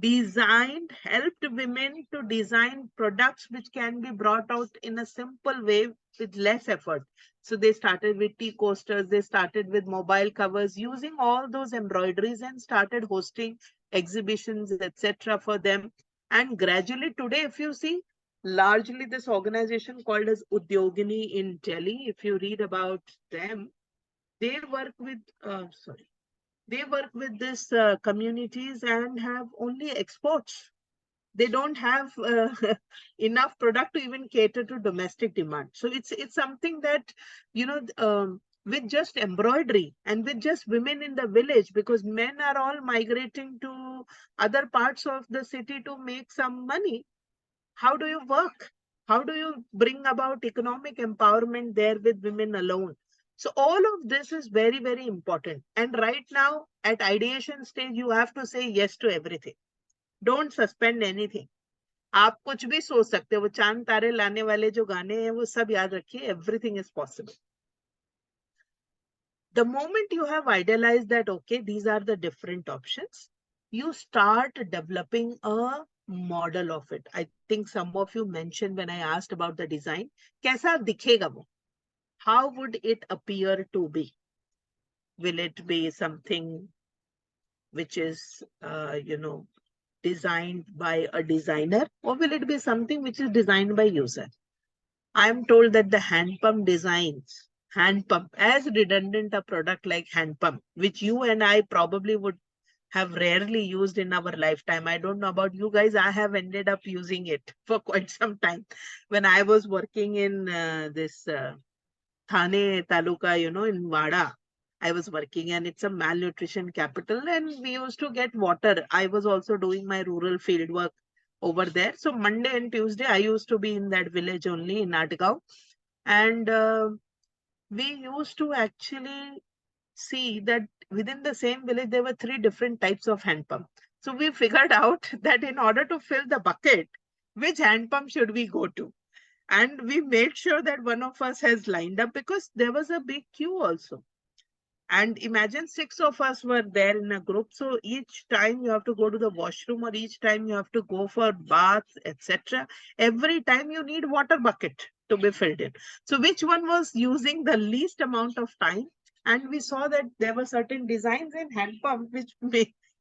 helped women to design products which can be brought out in a simple way with less effort. So they started with tea coasters, they started with mobile covers, using all those embroideries and started hosting exhibitions, etc. for them. And gradually today, if you see, largely this organization called as Udyogini in Delhi, if you read about them, they work with, they work with this communities and have only exports. They don't have enough product to even cater to domestic demand. So it's something that, with just embroidery and with just women in the village, because men are all migrating to other parts of the city to make some money. How do you work? How do you bring about economic empowerment there with women alone? So all of this is very, very important. And right now at ideation stage, you have to say yes to everything. Don't suspend anything. आप कुछ भी सोच सकते हो, वो चांद तारे लाने वाले जो गाने हैं वो सब याद रखिए, everything is possible. The moment you have idealized that, okay, these are the different options, you start developing a model of it. I think some of you mentioned when I asked about the design, कैसा दिखेगा वो? How would it appear to be? Will it be something which is, designed by a designer, or will it be something which is designed by user? I am told that the hand pump designs, hand pump, as redundant a product like hand pump, which you and I probably would have rarely used in our lifetime. I don't know about you guys. I have ended up using it for quite some time. When I was working in this Thane Taluka, in Wada, I was working, and it's a malnutrition capital, and we used to get water. I was also doing my rural field work over there. So Monday and Tuesday, I used to be in that village only in Natgaon. And we used to actually see that within the same village, there were 3 different types of hand pump. So we figured out that in order to fill the bucket, which hand pump should we go to? And we made sure that one of us has lined up, because there was a big queue also. And imagine 6 of us were there in a group. So each time you have to go to the washroom, or each time you have to go for baths, etc. Every time you need water bucket to be filled in. So which one was using the least amount of time? And we saw that there were certain designs in hand pump which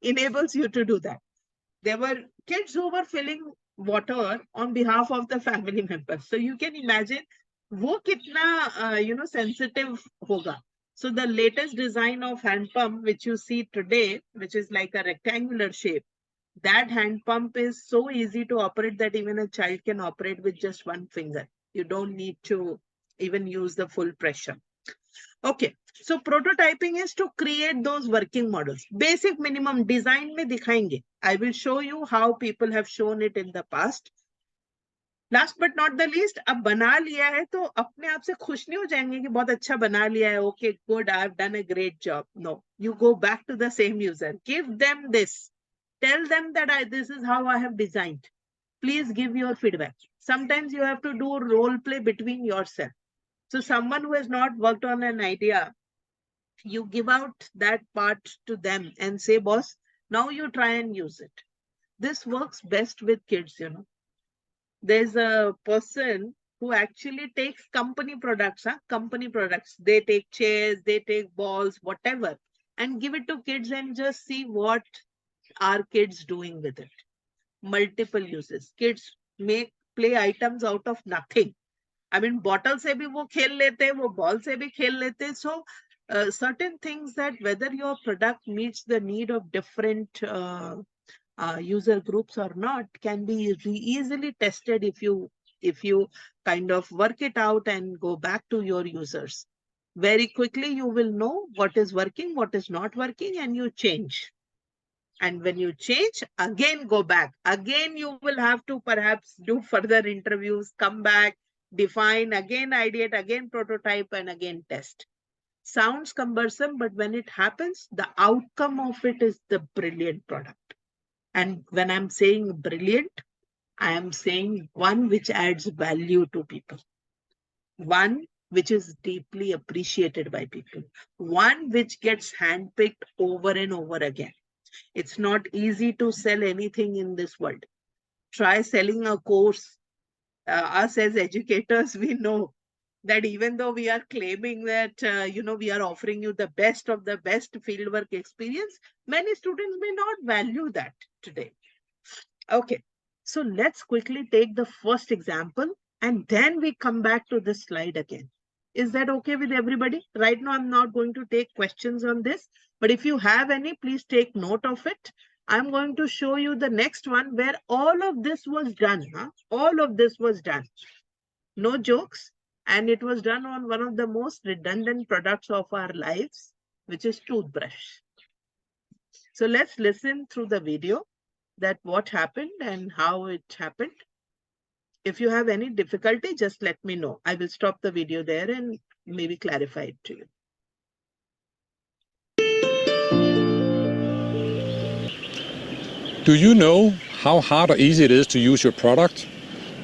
enables you to do that. There were kids who were filling water on behalf of the family members. So you can imagine wo kitna sensitive hoga. So the latest design of hand pump which you see today, which is like a rectangular shape, that hand pump is so easy to operate that even a child can operate with just one finger. You don't need to even use the full pressure. Okay, so prototyping is to create those working models. Basic minimum design में दिखाएंगे. I will show you how people have shown it in the past. Last but not the least, अब बना लिया है तो अपने आप से खुश नहीं हो जाएंगे कि बहुत अच्छा बना लिया है. Okay, good, I have done a great job. No, you go back to the same user. Give them this. Tell them that this is how I have designed. Please give your feedback. Sometimes you have to do role play between yourself. So someone who has not worked on an idea, you give out that part to them and say, boss, now you try and use it. This works best with kids, There's a person who actually takes company products, company products. They take chairs, they take balls, whatever, and give it to kids and just see what are kids doing with it. Multiple uses. Kids make play items out of nothing. I mean, bottle se bhi wo khel lete, wo ball se bhi khel lete. So certain things that whether your product meets the need of different user groups or not can be easily tested if you kind of work it out and go back to your users. Very quickly, you will know what is working, what is not working, and you change. And when you change, again go back. Again, you will have to perhaps do further interviews, come back, define, again ideate, again prototype, and again test. Sounds cumbersome, but when it happens, the outcome of it is the brilliant product. And when I'm saying brilliant, I am saying one which adds value to people. One which is deeply appreciated by people. One which gets handpicked over and over again. It's not easy to sell anything in this world. Try selling a course. Us as educators, we know that even though we are claiming that, we are offering you the best of the best fieldwork experience, many students may not value that today. Okay, so let's quickly take the first example and then we come back to this slide again. Is that okay with everybody? Right now, I'm not going to take questions on this, but if you have any, please take note of it. I'm going to show you the next one where all of this was done. All of this was done. No jokes. And it was done on one of the most redundant products of our lives, which is toothbrush. So let's listen through the video that what happened and how it happened. If you have any difficulty, just let me know. I will stop the video there and maybe clarify it to you. Do you know how hard or easy it is to use your product?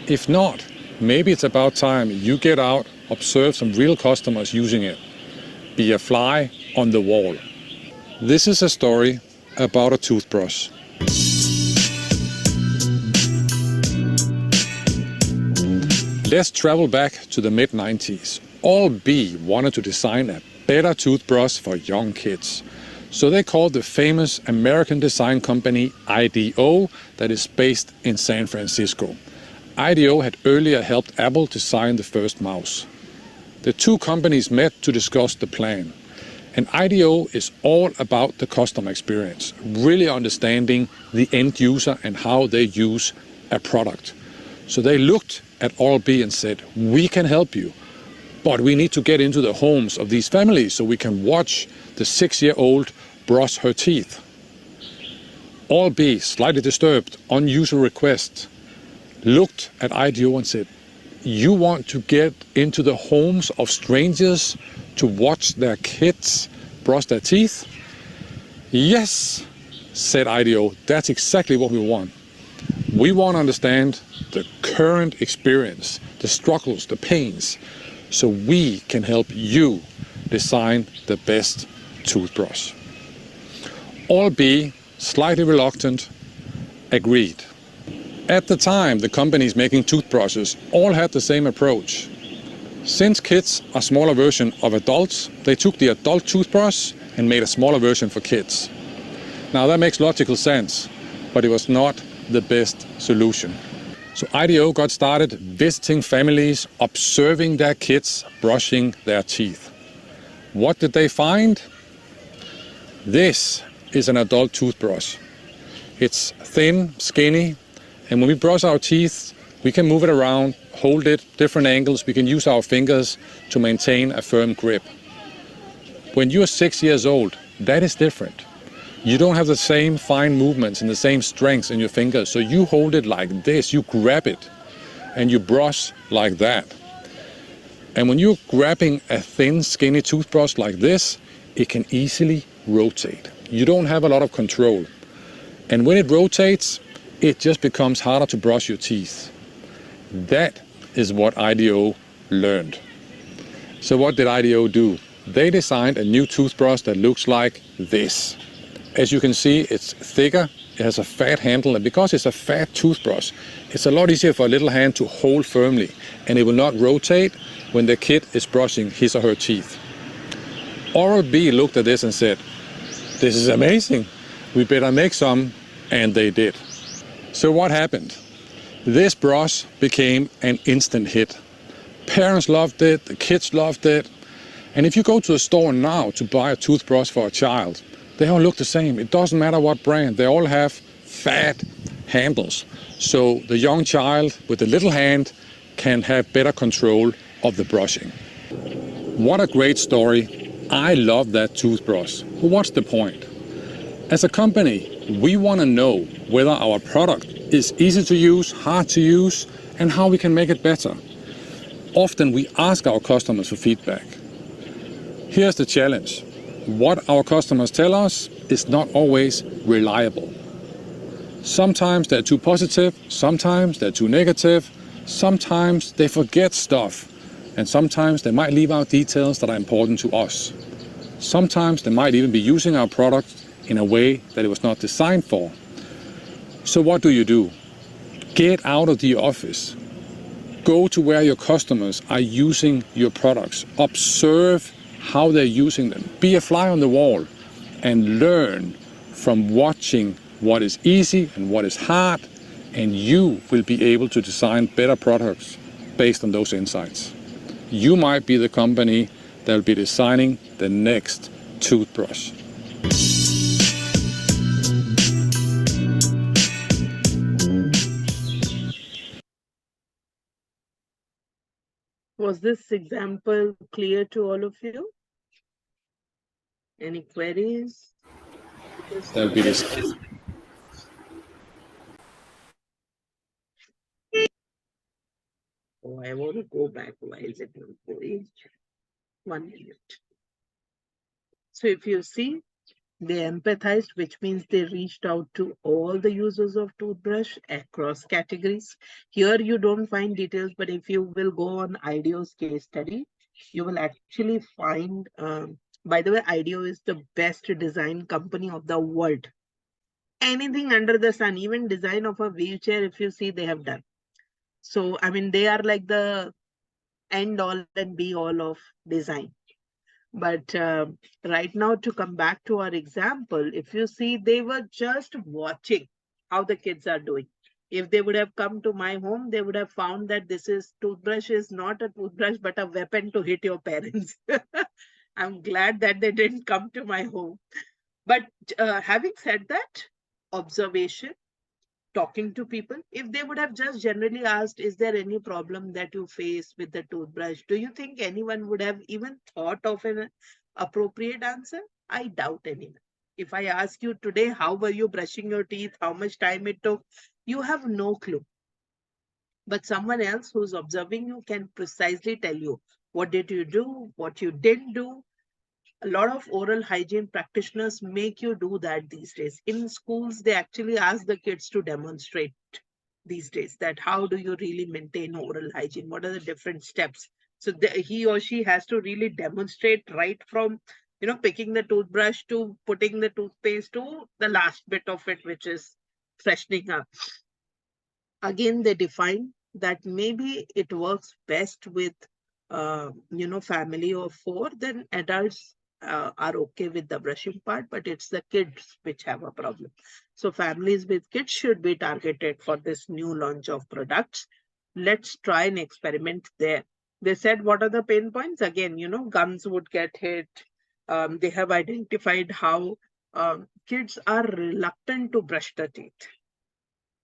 If not, maybe it's about time you get out, observe some real customers using it. Be a fly on the wall. This is a story about a toothbrush. Let's travel back to the mid-90s. All B wanted to design a better toothbrush for young kids. So they called the famous American design company IDEO that is based in San Francisco. IDEO had earlier helped Apple design the first mouse. The two companies met to discuss the plan. And IDEO is all about the customer experience, really understanding the end user and how they use a product. So they looked at Oral-B and said, we can help you, but we need to get into the homes of these families so we can watch the 6-year-old brush her teeth. Oral-B, slightly disturbed, on user request, looked at IDEO and said, you want to get into the homes of strangers to watch their kids brush their teeth? Yes, said IDEO, that's exactly what we want. We want to understand the current experience, the struggles, the pains, so we can help you design the best toothbrush. Oral-B, slightly reluctant, agreed. At the time, the companies making toothbrushes all had the same approach. Since kids are a smaller version of adults, they took the adult toothbrush and made a smaller version for kids. Now that makes logical sense, but it was not the best solution. So IDEO got started visiting families, observing their kids brushing their teeth. What did they find? This is an adult toothbrush. It's thin, skinny, and when we brush our teeth, we can move it around, hold it, different angles. We can use our fingers to maintain a firm grip. When you're 6 years old, that is different. You don't have the same fine movements and the same strength in your fingers. So you hold it like this, you grab it, and you brush like that. And when you're grabbing a thin, skinny toothbrush like this, it can easily rotate. You don't have a lot of control. And when it rotates, it just becomes harder to brush your teeth. That is what IDEO learned. So what did IDEO do? They designed a new toothbrush that looks like this. As you can see, it's thicker, it has a fat handle, and because it's a fat toothbrush, it's a lot easier for a little hand to hold firmly, and it will not rotate when the kid is brushing his or her teeth. Oral-B looked at this and said, this is amazing, we better make some, and they did. So what happened? This brush became an instant hit. Parents loved it, the kids loved it. And if you go to a store now to buy a toothbrush for a child, they all look the same. It doesn't matter what brand, they all have fat handles. So the young child with the little hand can have better control of the brushing. What a great story. I love that toothbrush. But what's the point? As a company, we want to know whether our product is easy to use, hard to use, and how we can make it better. Often we ask our customers for feedback. Here's the challenge. What our customers tell us is not always reliable. Sometimes they're too positive, sometimes they're too negative, sometimes they forget stuff, and sometimes they might leave out details that are important to us. Sometimes they might even be using our product in a way that it was not designed for. So what do? Get out of the office. Go to where your customers are using your products. Observe how they're using them. Be a fly on the wall and learn from watching what is easy and what is hard, and you will be able to design better products based on those insights. You might be the company that will be designing the next toothbrush. Was this example clear to all of you? Any queries? That will be this. Oh, I want to go back. Why is it not going? 1 minute. So if you see, they empathized, which means they reached out to all the users of toothbrush across categories. Here you don't find details, but if you will go on IDEO's case study, you will actually find, by the way, IDEO is the best design company of the world. Anything under the sun, even design of a wheelchair, if you see, they have done. So, I mean, they are like the end all and be all of design. But right now, to come back to our example, if you see, they were just watching how the kids are doing. If they would have come to my home, they would have found that toothbrush is not a toothbrush, but a weapon to hit your parents. I'm glad that they didn't come to my home. But having said that, observation, talking to people, if they would have just generally asked, is there any problem that you face with the toothbrush? Do you think anyone would have even thought of an appropriate answer? I doubt anyone. If I ask you today, how were you brushing your teeth? How much time it took? You have no clue. But someone else who's observing you can precisely tell you what did you do, what you didn't do. A lot of oral hygiene practitioners make you do that these days. In schools, they actually ask the kids to demonstrate these days that how do you really maintain oral hygiene? What are the different steps? So he or she has to really demonstrate right from, picking the toothbrush to putting the toothpaste to the last bit of it, which is freshening up. Again, they define that maybe it works best with, family of four, then adults are okay with the brushing part, but it's the kids which have a problem. So families with kids should be targeted for this new launch of products. Let's try and experiment there. They said, what are the pain points? Again, gums would get hit. They have identified how kids are reluctant to brush their teeth.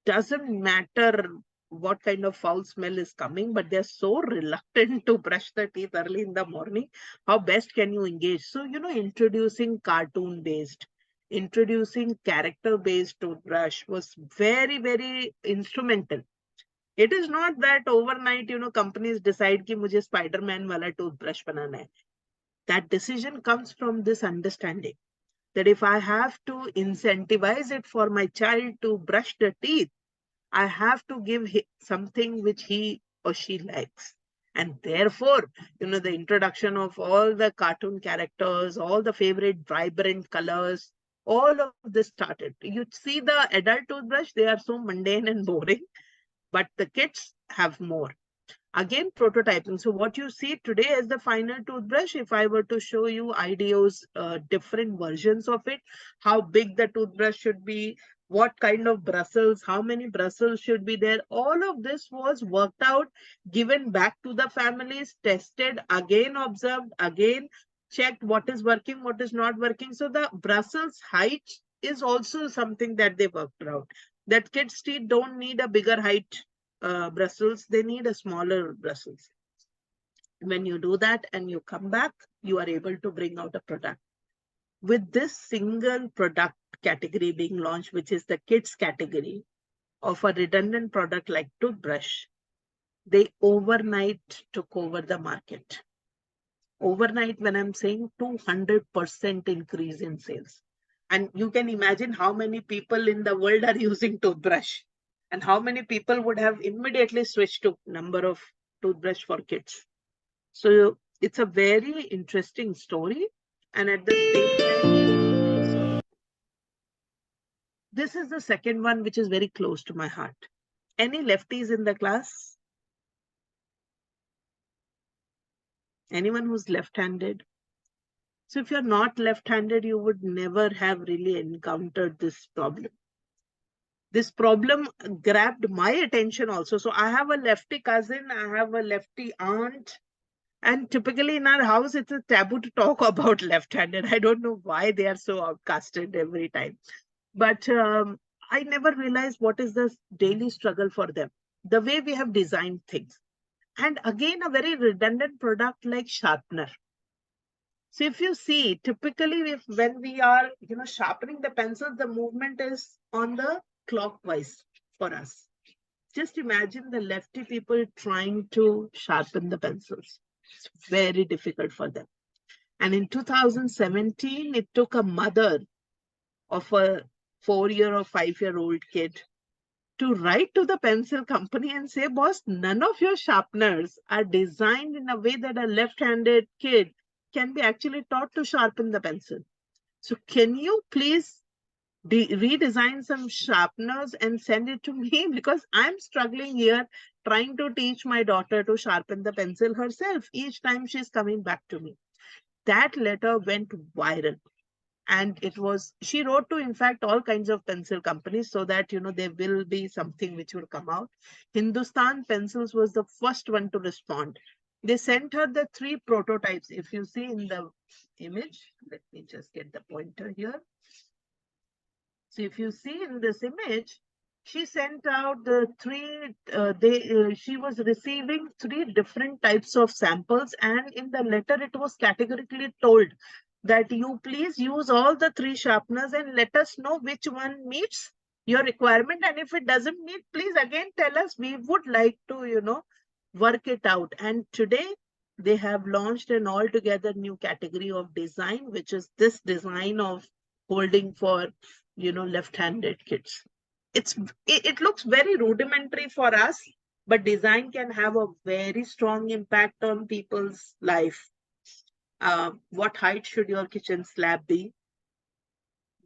Doesn't matter what kind of foul smell is coming, but they're so reluctant to brush their teeth early in the morning. How best can you engage? So, introducing cartoon-based, introducing character-based toothbrush was very, very instrumental. It is not that overnight, companies decide कि मुझे Spider-Man वाला toothbrush बनाना है. That decision comes from this understanding that if I have to incentivize it for my child to brush the teeth, I have to give something which he or she likes. And therefore, the introduction of all the cartoon characters, all the favorite vibrant colors, all of this started. You see the adult toothbrush, they are so mundane and boring, but the kids have more. Again, prototyping. So what you see today as the final toothbrush, if I were to show you IDEO's different versions of it, how big the toothbrush should be, what kind of bristles, how many bristles should be there, all of this was worked out, given back to the families, tested, again observed, again checked what is working, what is not working. So the bristles height is also something that they worked out. That kids' teeth don't need a bigger height bristles, they need a smaller bristles. When you do that and you come back, you are able to bring out a product. With this single product category being launched, which is the kids category of a redundant product like toothbrush, they overnight took over the market. Overnight, when I'm saying 200% increase in sales. And you can imagine how many people in the world are using toothbrush. And how many people would have immediately switched to number of toothbrush for kids. So it's a very interesting story. And at the same time, this is the second one, which is very close to my heart. Any lefties in the class? Anyone who's left-handed? So if you're not left-handed, you would never have really encountered this problem. This problem grabbed my attention also. So I have a lefty cousin, I have a lefty aunt, and typically in our house, it's a taboo to talk about left-handed. I don't know why they are so outcasted every time. But I never realized what is the daily struggle for them, the way we have designed things. And again, a very redundant product like sharpener. So if you see, typically when we are, sharpening the pencil, the movement is on the clockwise for us. Just imagine the lefty people trying to sharpen the pencils. It's very difficult for them. And in 2017, it took a mother of a 4-year or 5-year-old kid to write to the pencil company and say, boss, none of your sharpeners are designed in a way that a left-handed kid can be actually taught to sharpen the pencil. So can you please redesign some sharpeners and send it to me? Because I'm struggling here trying to teach my daughter to sharpen the pencil herself each time she's coming back to me. that letter went viral. And it was, she wrote to, in fact, all kinds of pencil companies so that, there will be something which will come out. Hindustan Pencils was the first one to respond. They sent her the 3 prototypes. If you see in the image, let me just get the pointer here. So if you see in this image, she sent out the 3, she was receiving 3 different types of samples, and in the letter it was categorically told that you please use all the 3 sharpeners and let us know which one meets your requirement, and if it doesn't meet, please again tell us. We would like to, work it out. And today they have launched an altogether new category of design, which is this design of holding for left-handed kids. It looks very rudimentary for us, but design can have a very strong impact on people's life. What height should your kitchen slab be?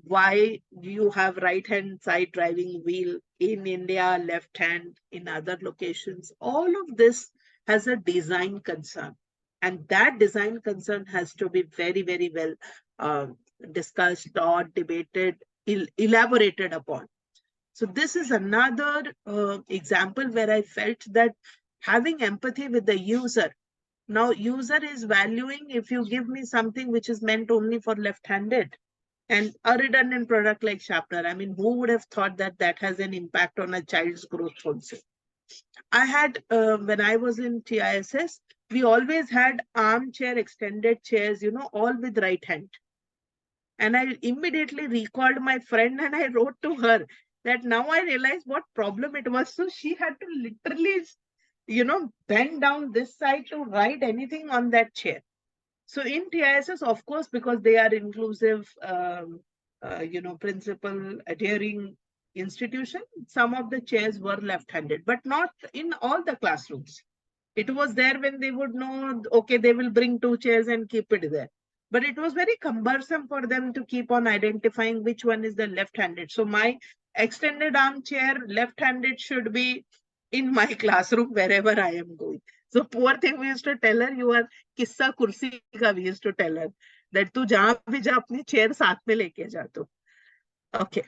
Why do you have right-hand side driving wheel in India, left hand in other locations? All of this has a design concern, and that design concern has to be very, very well discussed or debated, elaborated upon. So this is another example where I felt that having empathy with the user. Now, user is valuing if you give me something which is meant only for left-handed and a redundant product like sharpener. I mean, who would have thought that that has an impact on a child's growth also? I had, when I was in TISS, we always had armchair extended chairs, all with right hand. And I immediately recalled my friend and I wrote to her that now I realize what problem it was. So she had to literally, bend down this side to write anything on that chair. So in TISS, of course, because they are inclusive, principle adhering institution, some of the chairs were left-handed, but not in all the classrooms. It was there when they would know, okay, they will bring 2 chairs and keep it there. But it was very cumbersome for them to keep on identifying which one is the left-handed. So my extended armchair, left-handed, should be in my classroom wherever I am going. So poor thing, we used to tell her, you are kissa kursi ka, we used to tell her that tu jahan bhi ja apni chair saath mein leke ja tu. Okay.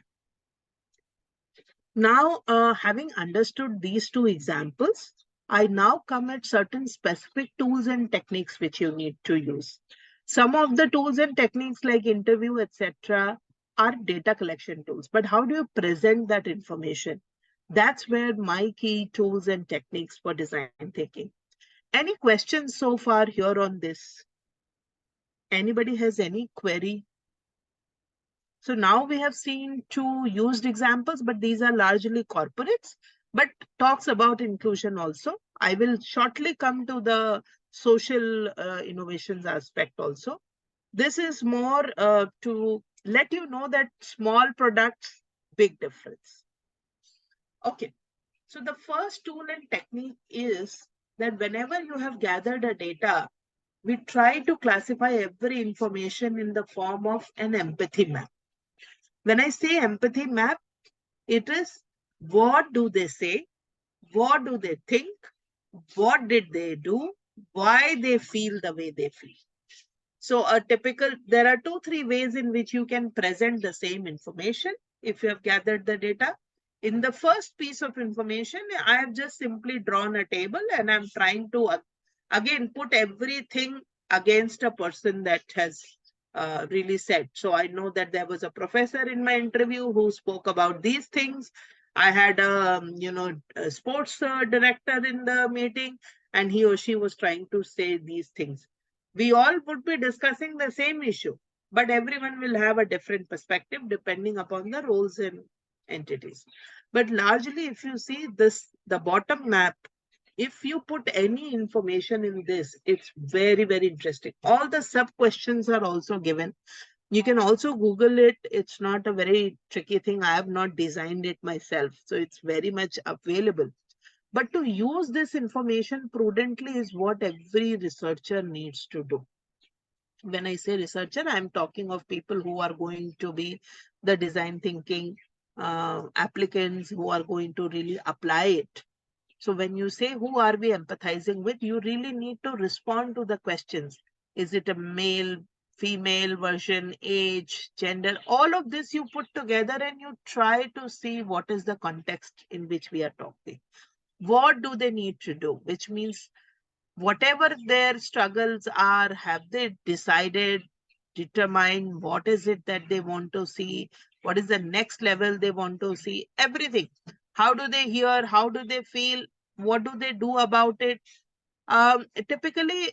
Now, having understood these 2 examples, I now come at certain specific tools and techniques which you need to use. Some of the tools and techniques like interview, etc., are data collection tools. But how do you present that information? That's where my key tools and techniques for design thinking. Any questions so far here on this? Anybody has any query? So now we have seen 2 used examples, but these are largely corporates, but talks about inclusion also. I will shortly come to the social innovations aspect also. This is more to let you know that small products, big difference. Okay, so the first tool and technique is that whenever you have gathered a data, we try to classify every information in the form of an empathy map. When I say empathy map, it is what do they say, what do they think, what did they do, why they feel the way they feel. So there are 2-3 ways in which you can present the same information if you have gathered the data. In the first piece of information, I have just simply drawn a table and I'm trying to, again, put everything against a person that has really said. So I know that there was a professor in my interview who spoke about these things. I had a sports director in the meeting, and he or she was trying to say these things. We all would be discussing the same issue, but everyone will have a different perspective depending upon the roles and entities. But largely, if you see this, the bottom map, if you put any information in this, it's very, very interesting. All the sub questions are also given. You can also Google it. It's not a very tricky thing. I have not designed it myself, so it's very much available. But to use this information prudently is what every researcher needs to do. When I say researcher, I'm talking of people who are going to be the design thinking applicants who are going to really apply it. So when you say who are we empathizing with, you really need to respond to the questions. Is it a male, female version, age, gender? All of this you put together and you try to see what is the context in which we are talking. What do they need to do? Which means whatever their struggles are, have they decided, determined what is it that they want to see? What is the next level they want to see? Everything. How do they hear? How do they feel? What do they do about it? Typically,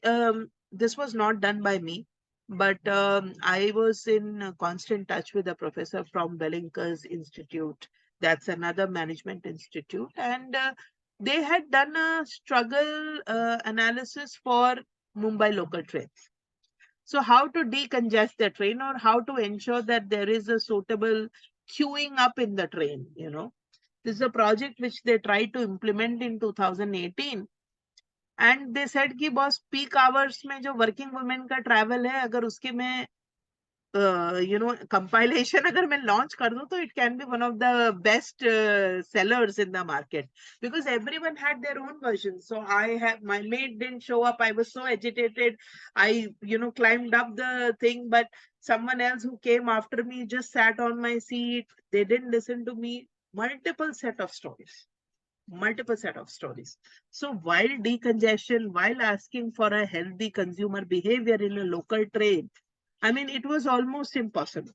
this was not done by me, but I was in constant touch with a professor from Bellinker's Institute. That's another management institute. And they had done a struggle analysis for Mumbai local trains. So how to decongest the train, or how to ensure that there is a suitable queuing up in the train, you know. This is a project which they tried to implement in 2018. And they said कि boss peak hours में जो working women का travel है, अगर उसके मैं compilation अगर मैं लॉन्च कर दूं तो it can be one of the best sellers in the market, because everyone had their own version. So my mate didn't show up. I was so agitated. I climbed up the thing, but someone else who came after me just sat on my seat. They didn't listen to me. Multiple set of stories. So while decongestion, while asking for a healthy consumer behavior in a local train, I mean, it was almost impossible.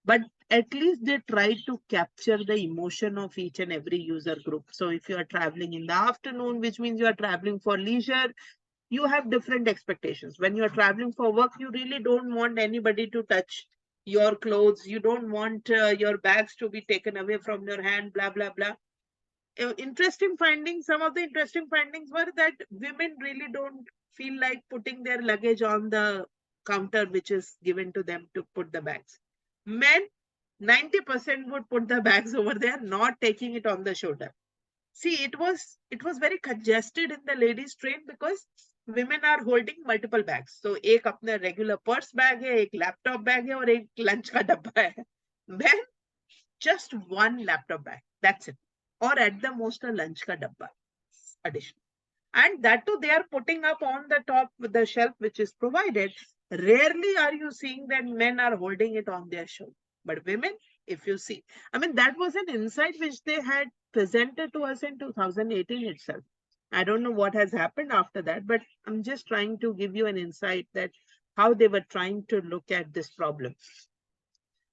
But at least they tried to capture the emotion of each and every user group. So if you are traveling in the afternoon, which means you are traveling for leisure, you have different expectations. When you are traveling for work, you really don't want anybody to touch your clothes. You don't want your bags to be taken away from your hand, blah, blah, blah. Interesting findings. Some of the interesting findings were that women really don't feel like putting their luggage on the counter which is given to them to put the bags. Men, 90% would put the bags over there, not taking it on the shoulder. See, it was very congested in the ladies' train because women are holding multiple bags. So एक अपना regular purse bag है, एक laptop bag है और एक lunch का डब्बा है. Men, just one laptop bag. That's it. Or at the most a lunch ka dabba addition. And that too, they are putting up on the top the shelf which is provided. Rarely are you seeing that men are holding it on their shoulder. But women, if you see, I mean, that was an insight which they had presented to us in 2018 itself. I don't know what has happened after that, but I'm just trying to give you an insight that how they were trying to look at this problem.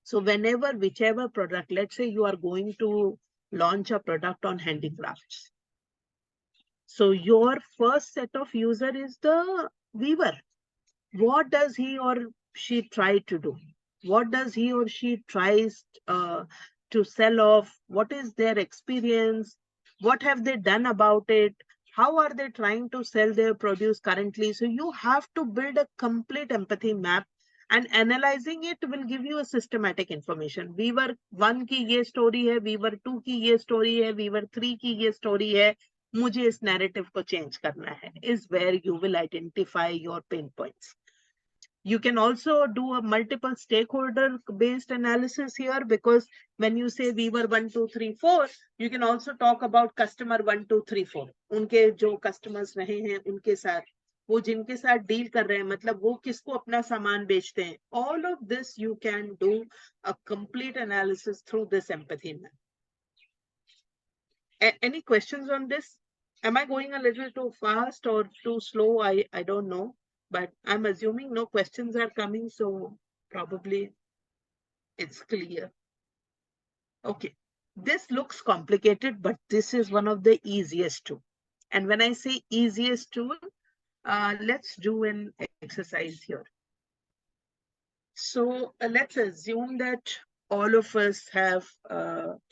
So whenever, whichever product, let's say you are going to launch a product on handicrafts. So your first set of user is the weaver. What does he or she try to do? What does he or she tries to sell off? What is their experience? What have they done about it? How are they trying to sell their produce currently? So you have to build a complete empathy map. And analyzing it will give you a systematic information. Weaver 1 की ये story है, Weaver 2 की ये story है, Weaver 3 की ये story है. मुझे इस narrative को change करना है. Is where you will identify your pain points. You can also do a multiple stakeholder based analysis here, because when you say Weaver 1, 2, 3, 4, you can also talk about customer 1, 2, 3, 4. उनके जो customers रहे हैं, उनके साथ वो जिनके साथ डील कर रहे हैं, मतलब वो किसको अपना सामान बेचते हैं. All of this you can do a complete analysis through this empathy map. Any questions on this? Am I going a little too fast or too slow? I don't know, but I'm assuming no questions are coming, so probably it's clear. Okay, this looks complicated, but this is one of the easiest too. And when I say easiest tool, let's do an exercise here. So let's assume that all of us have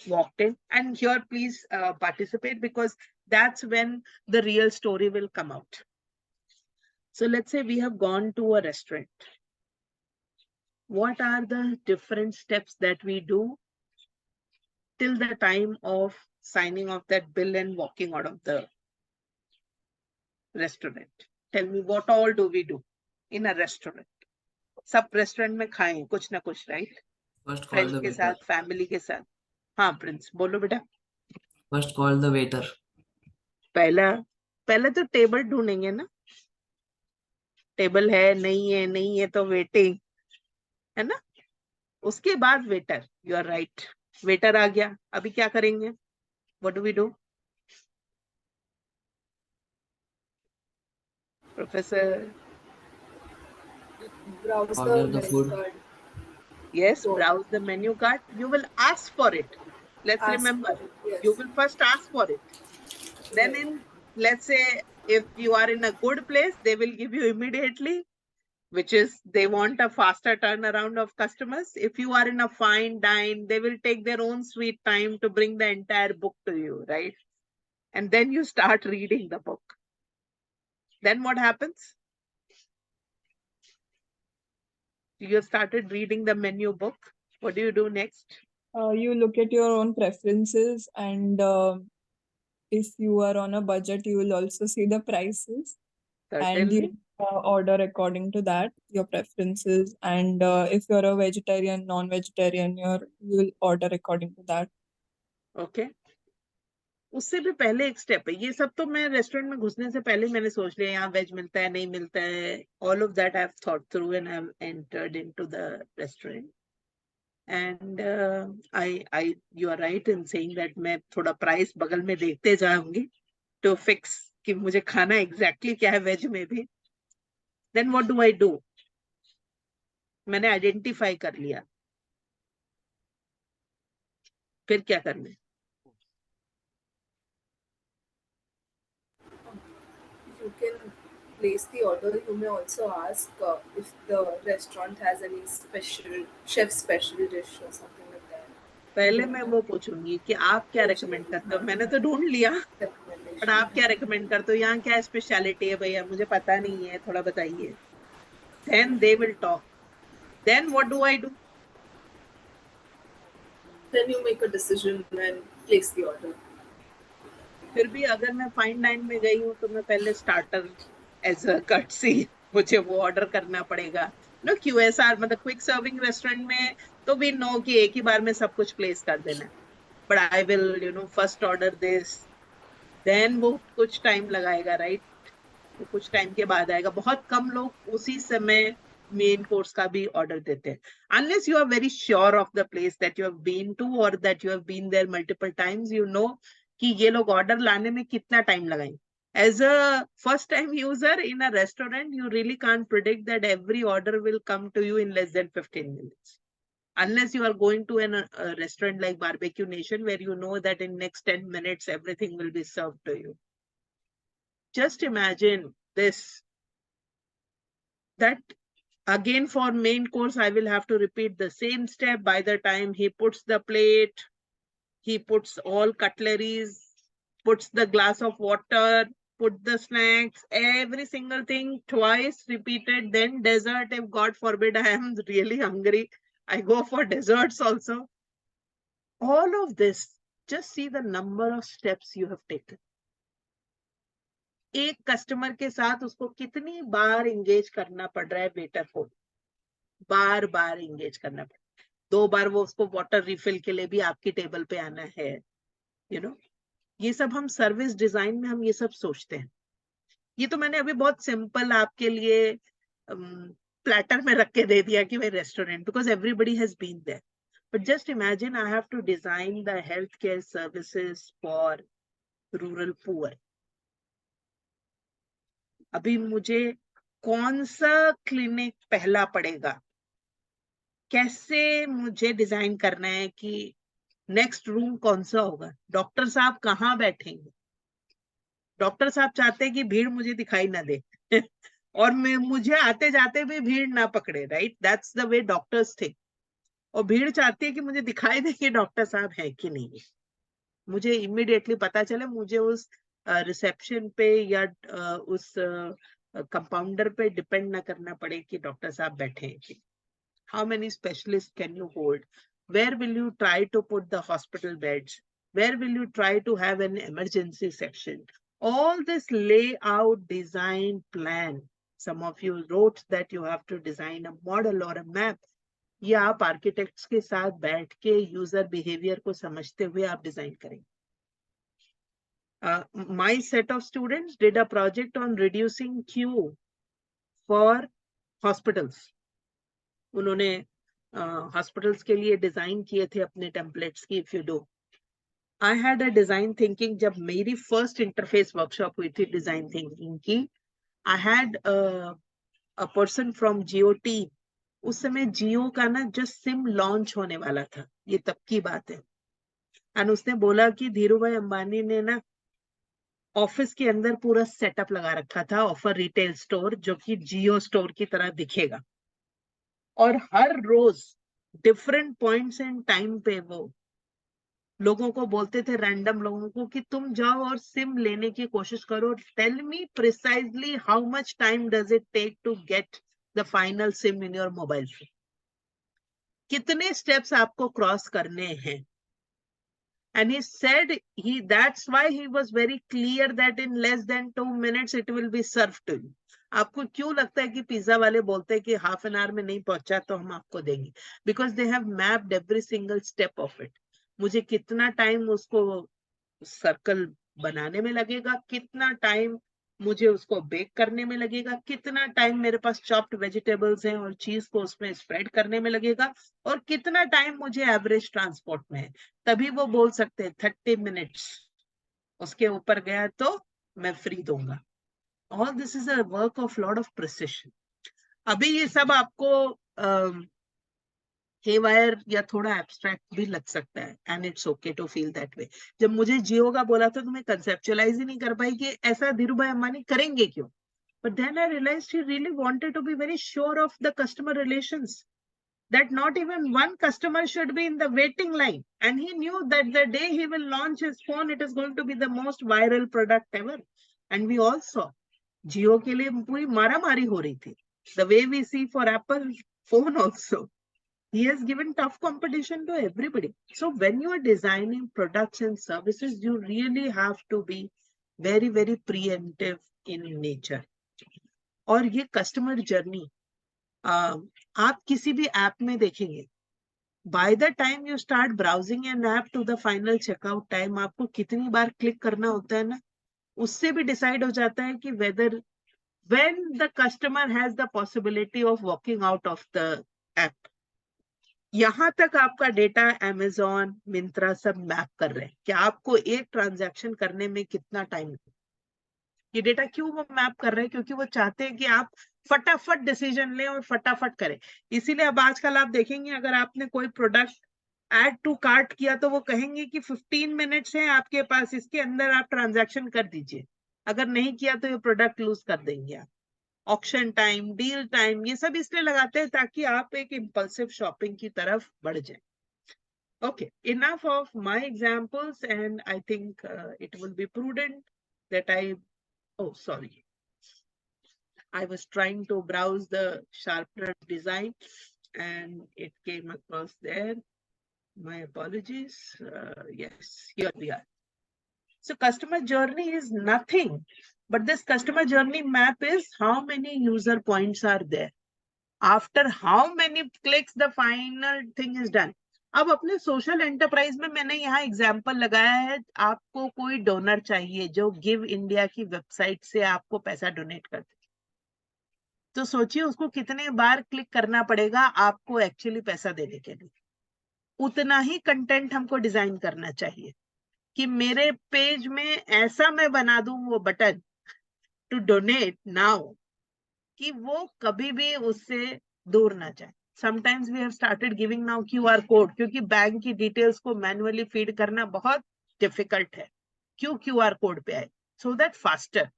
walked in, and here please participate, because that's when the real story will come out. So let's say we have gone to a restaurant. What are the different steps that we do till the time of signing off that bill and walking out of the restaurant? Tell me, what all do we do in a restaurant? सब restaurant में खाएं कुछ ना कुछ, right? First call friends the के waiter. साथ, family के साथ. हाँ प्रिंस, बोलो बेटा. First call the waiter. पहले तो टेबल ढूंढेंगे ना. टेबल है नहीं है तो वेटिंग, है ना? उसके बाद waiter, you are right, waiter आ गया, अभी क्या करेंगे? What do we do professor? Browse the Order the menu food. card. Yes, Go. browse the menu card. You will ask for it. Let's Ask remember, for it, yes. you will first ask for it. Then Right. let's say, if you are in a good place, they will give you immediately, which is they want a faster turnaround of customers. If you are in a fine dine, they will take their own sweet time to bring the entire book to you, right? And then you start reading the book. Then what happens? You have started reading the menu book. What do you do next? You look at your own preferences, and if you are on a budget, you will also see the prices, and Certainly. you order according to that, your preferences. And if you're a vegetarian, non-vegetarian, you will order according to that. Okay, उससे भी पहले एक step है। ये सब तो मैं restaurant में घुसने से पहले मैंने सोच लिया यहाँ वेज मिलता है नहीं मिलता है। All of that I have thought through and I have entered into the restaurant. And I you are right in saying that मैं थोड़ा प्राइस बगल में देखते जाऊंगी टू फिक्स कि मुझे खाना एग्जैक्टली क्या है वेज में भी। Then what do I do? मैंने आइडेंटिफाई कर लिया, फिर क्या करना है? You can place the order. You may also ask if the restaurant has any special chef special dish or something like that. पहले मैं वो पूछूंगी कि आप क्या रेकमेंड करते हो। मैंने तो ढूंढ लिया, बट आप क्या रेकमेंड करते हो, यहाँ क्या स्पेशलिटी है भैया, मुझे पता नहीं है, थोड़ा बताइए। Then they will talk. Then what do I do? Then you make a decision and place the order. फिर भी अगर मैं फाइन डाइन में गई हूँ तो मैं पहले स्टार्टर एज अ कर्टसी मुझे वो ऑर्डर करना पड़ेगा। नो QSR मतलब क्विक सर्विंग रेस्टोरेंट में तो भी नो कि एक ही बार में सब कुछ प्लेस कर देना है। But I will first order this, then वो कुछ टाइम लगाएगा, राइट? वो कुछ टाइम के बाद आएगा। बहुत कम लोग उसी समय मेन कोर्स का भी ऑर्डर देते हैं, unless you are very sure of the place that you have been to और that you have been there multiple times. You know कि ये लोग ऑर्डर लाने में कितना टाइम लगाएंगे। As a first time user in a restaurant, you really can't predict that every order will come to you in less than 15 minutes. Unless you are going to a restaurant like Barbecue Nation, where you know that in next 10 minutes, everything will be served to you. Just imagine this, that again for main course, I will have to repeat the same step. By the time he puts the plate, he puts all cutleries, puts the glass of water, put the snacks, every single thing twice repeated. Then dessert, if God forbid I am really hungry, I go for desserts also. All of this, just see the number of steps you have taken. एक customer के साथ उसको कितनी बार engage करना पड़ रहा है waiter को, बार बार एंगेज करना पड़ रहा है। 2 बार वो उसको वाटर रिफिल के लिए भी आपकी टेबल पे आना है। ये सब हम सर्विस डिजाइन में हम ये सब सोचते हैं। ये तो मैंने अभी बहुत सिंपल आपके लिए प्लेटर में रख के दे दिया कि भाई restaurant, because everybody has been there. But just imagine I have to design the health care services for rural poor. अभी मुझे कौन सा क्लिनिक पहला पड़ेगा, कैसे मुझे डिजाइन करना है कि नेक्स्ट रूम कौन सा होगा, डॉक्टर साहब कहाँ बैठेंगे। डॉक्टर साहब चाहते हैं कि भीड़ मुझे दिखाई ना दे और मुझे आते जाते भी भीड़ ना पकड़े, right? That's the way doctors think. और भीड़ चाहती है कि मुझे दिखाई दे कि डॉक्टर साहब है कि नहीं, मुझे इमीडिएटली पता चले, मुझे उस रिसेप्शन पे या उस कंपाउंडर पे डिपेंड ना करना पड़े कि डॉक्टर साहब बैठे हैं कि। How many specialists can you hold? Where will you try to put the hospital beds? Where will you try to have an emergency section? All this layout design plan. Some of you wrote that you have to design a model or a map. ये आप architects के साथ बैठ के user behaviour को समझते हुए आप डिजाइन करेंगे। My set of students did a project on reducing queue for hospitals. उन्होंने हॉस्पिटल्स के लिए डिजाइन किए थे अपने टेम्पलेट्स की। If you do, I had a design thinking, जब मेरी फर्स्ट इंटरफेस वर्कशॉप हुई थी डिजाइन थिंकिंग की, I had a person from Jio team. उस समय जियो का ना जस्ट सिम लॉन्च होने वाला था, ये तब की बात है। एंड उसने बोला कि धीरू भाई अंबानी ने ना ऑफिस के अंदर पूरा सेटअप लगा रखा था ऑफर रिटेल स्टोर, जो कि जियो स्टोर की तरह दिखेगा, और हर रोज डिफरेंट पॉइंट्स एंड टाइम पे वो लोगों को बोलते थे, रैंडम लोगों को, कि तुम जाओ और सिम लेने की कोशिश करो, tell me precisely how much time does it take to get the final SIM in your mobile phone, कितने स्टेप्स आपको क्रॉस करने हैं। And he said that's why he was very clear that in less than 2 minutes it will be served to you. आपको क्यों लगता है कि pizza वाले बोलते हैं कि हाफ एन आवर में नहीं पहुंचा तो हम आपको देंगे? Because they have mapped every single step of it. मुझे कितना टाइम उसको सर्कल बनाने में लगेगा, कितना टाइम मुझे उसको बेक करने में लगेगा, कितना टाइम मेरे पास चॉप्ड वेजिटेबल्स हैं और चीज को उसमें स्प्रेड करने में लगेगा, और कितना टाइम मुझे एवरेज ट्रांसपोर्ट में है। तभी वो बोल सकते हैं 30 मिनट्स, उसके ऊपर गया तो मैं फ्री दूंगा। All this is a work of lot of precision. अभी ये सब आपको हेवायर या थोड़ा एब्स्ट्रैक्ट भी लग सकता है, and it's okay to feel that way. जब मुझे जियो का बोला था तो मैं कंसेप्चुअलाइज ही नहीं कर पाई कि ऐसा धीरू भाई अंबानी करेंगे क्यों। But then I realized he really wanted to be very sure of the customer relations, that not even one customer should be in the waiting line, and he knew that the day he will launch his phone it is going to be the most viral product ever. And we all saw Jio के लिए पूरी मारामारी हो रही थी, the way we see for Apple phone also. He has given tough competition to everybody. So when you are designing products and services, you really have to be very very preemptive in nature. और ये customer journey आप किसी भी app में देखेंगे, by the time you start browsing an app to the final checkout time, आपको कितनी बार click करना होता है ना, उससे भी डिसाइड हो जाता है कि whether when the customer has the possibility of walking out of the app. यहां तक आपका डेटा अमेजॉन, मिंत्रा सब मैप कर रहे हैं कि आपको एक ट्रांजैक्शन करने में कितना टाइम। ये डेटा क्यों वो मैप कर रहे हैं? क्योंकि वो चाहते हैं कि आप फटाफट डिसीजन लें और फटाफट करें। इसीलिए अब आजकल आप देखेंगे, अगर आपने कोई प्रोडक्ट ऐड टू कार्ट किया तो वो कहेंगे कि 15 मिनट्स हैं आपके पास, इसके अंदर आप ट्रांजैक्शन कर दीजिए। अगर नहीं किया तो ये प्रोडक्ट लूज कर देंगे आप। ऑक्शन टाइम, डील टाइम, ये सब इसलिए लगाते हैं ताकि आप एक इम्पल्सिव शॉपिंग की तरफ बढ़ जाए। Okay, enough of my examples, and I think it will be prudent that oh, sorry. I was trying to browse the sharpener design and it came across there. My apologies. Yes, here we are. So customer journey is nothing, but this customer journey map is how many user points are there. After how many clicks the final thing is done. अब अपने social enterprise में मैंने यहाँ example लगाया है, आपको कोई donor चाहिए जो गिव इंडिया की वेबसाइट से आपको पैसा डोनेट कर दे, तो सोचिए उसको कितने बार क्लिक करना पड़ेगा आपको एक्चुअली पैसा देने के लिए। उतना ही कंटेंट हमको डिजाइन करना चाहिए कि मेरे पेज में ऐसा मैं बना दूं वो बटन टू डोनेट नाउ कि वो कभी भी उससे दूर ना जाए। Sometimes we have started giving now QR code, क्योंकि बैंक की डिटेल्स को मैन्युअली फीड करना बहुत डिफिकल्ट है। क्यों QR कोड पे आए? So that faster.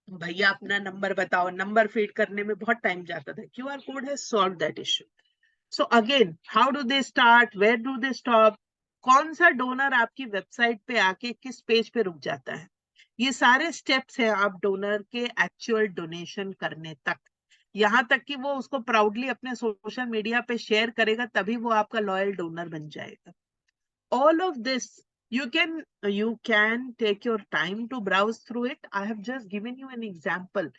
भैया अपना नंबर बताओ, नंबर फीड करने में बहुत टाइम जाता था। QR code has solved that issue. So again, how do they start, where do they stop, कौन सा डोनर आपकी वेबसाइट पे आके किस पेज पे रुक जाता है, ये सारे स्टेप्स हैं आप डोनर के एक्चुअल डोनेशन करने तक। यहाँ तक कि वो उसको प्राउडली अपने सोशल मीडिया पे शेयर करेगा, तभी वो आपका लॉयल डोनर बन जाएगा। All of this you can take your time to browse through it. I have just given you an example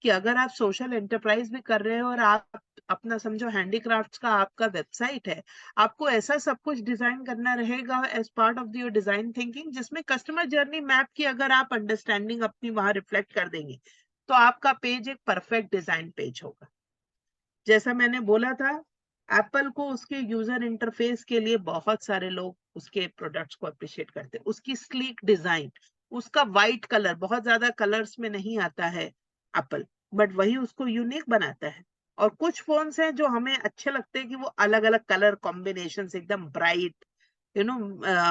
कि अगर आप सोशल एंटरप्राइज भी कर रहे हो और आप अपना समझो हैंडीक्राफ्ट्स का आपका वेबसाइट है, आपको ऐसा सब कुछ डिजाइन करना रहेगा as part of your design thinking, जिसमें कस्टमर जर्नी मैप की अगर आप अंडरस्टैंडिंग अपनी वहां रिफ्लेक्ट कर देंगे तो आपका पेज एक परफेक्ट डिजाइन पेज होगा। जैसा मैंने बोला था, एप्पल को उसके यूजर इंटरफेस के लिए बहुत सारे लोग उसके प्रोडक्ट्स को अप्रिशिएट करते हैं। उसकी स्लीक डिजाइन, उसका वाइट कलर, बहुत ज्यादा कलर्स में नहीं आता है एप्पल, बट वही उसको यूनिक बनाता है। और कुछ फोन्स हैं जो हमें अच्छे लगते हैं कि वो अलग अलग कलर कॉम्बिनेशन एकदम ब्राइट,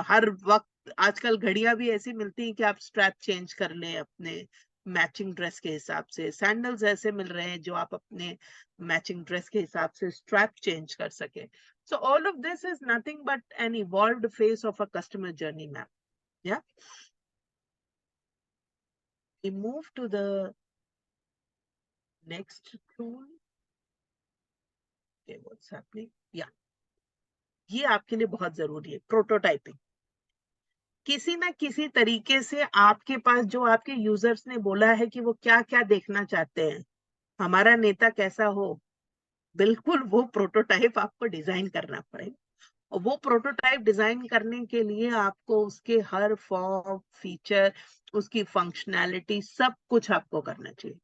हर वक्त आजकल घड़ियां भी ऐसी मिलती हैं कि आप स्ट्रैप चेंज कर लें अपने मैचिंग ड्रेस के हिसाब से। सैंडल्स ऐसे मिल रहे हैं जो आप अपने मैचिंग ड्रेस के हिसाब से स्ट्रैप चेंज कर सके। So all of this is nothing but an evolved face of a customer journey map. या we move to the next tool. Okay, what's happening? Yeah, ये आपके लिए बहुत जरूरी है, प्रोटोटाइपिंग। किसी ना किसी तरीके से आपके पास जो आपके यूजर्स ने बोला है कि वो क्या क्या देखना चाहते हैं, हमारा नेता कैसा हो, बिल्कुल वो प्रोटोटाइप आपको डिजाइन करना पड़ेगा। और वो प्रोटोटाइप डिजाइन करने के लिए आपको उसके हर फॉर्म, फीचर, उसकी फंक्शनैलिटी, सब कुछ आपको करना चाहिए।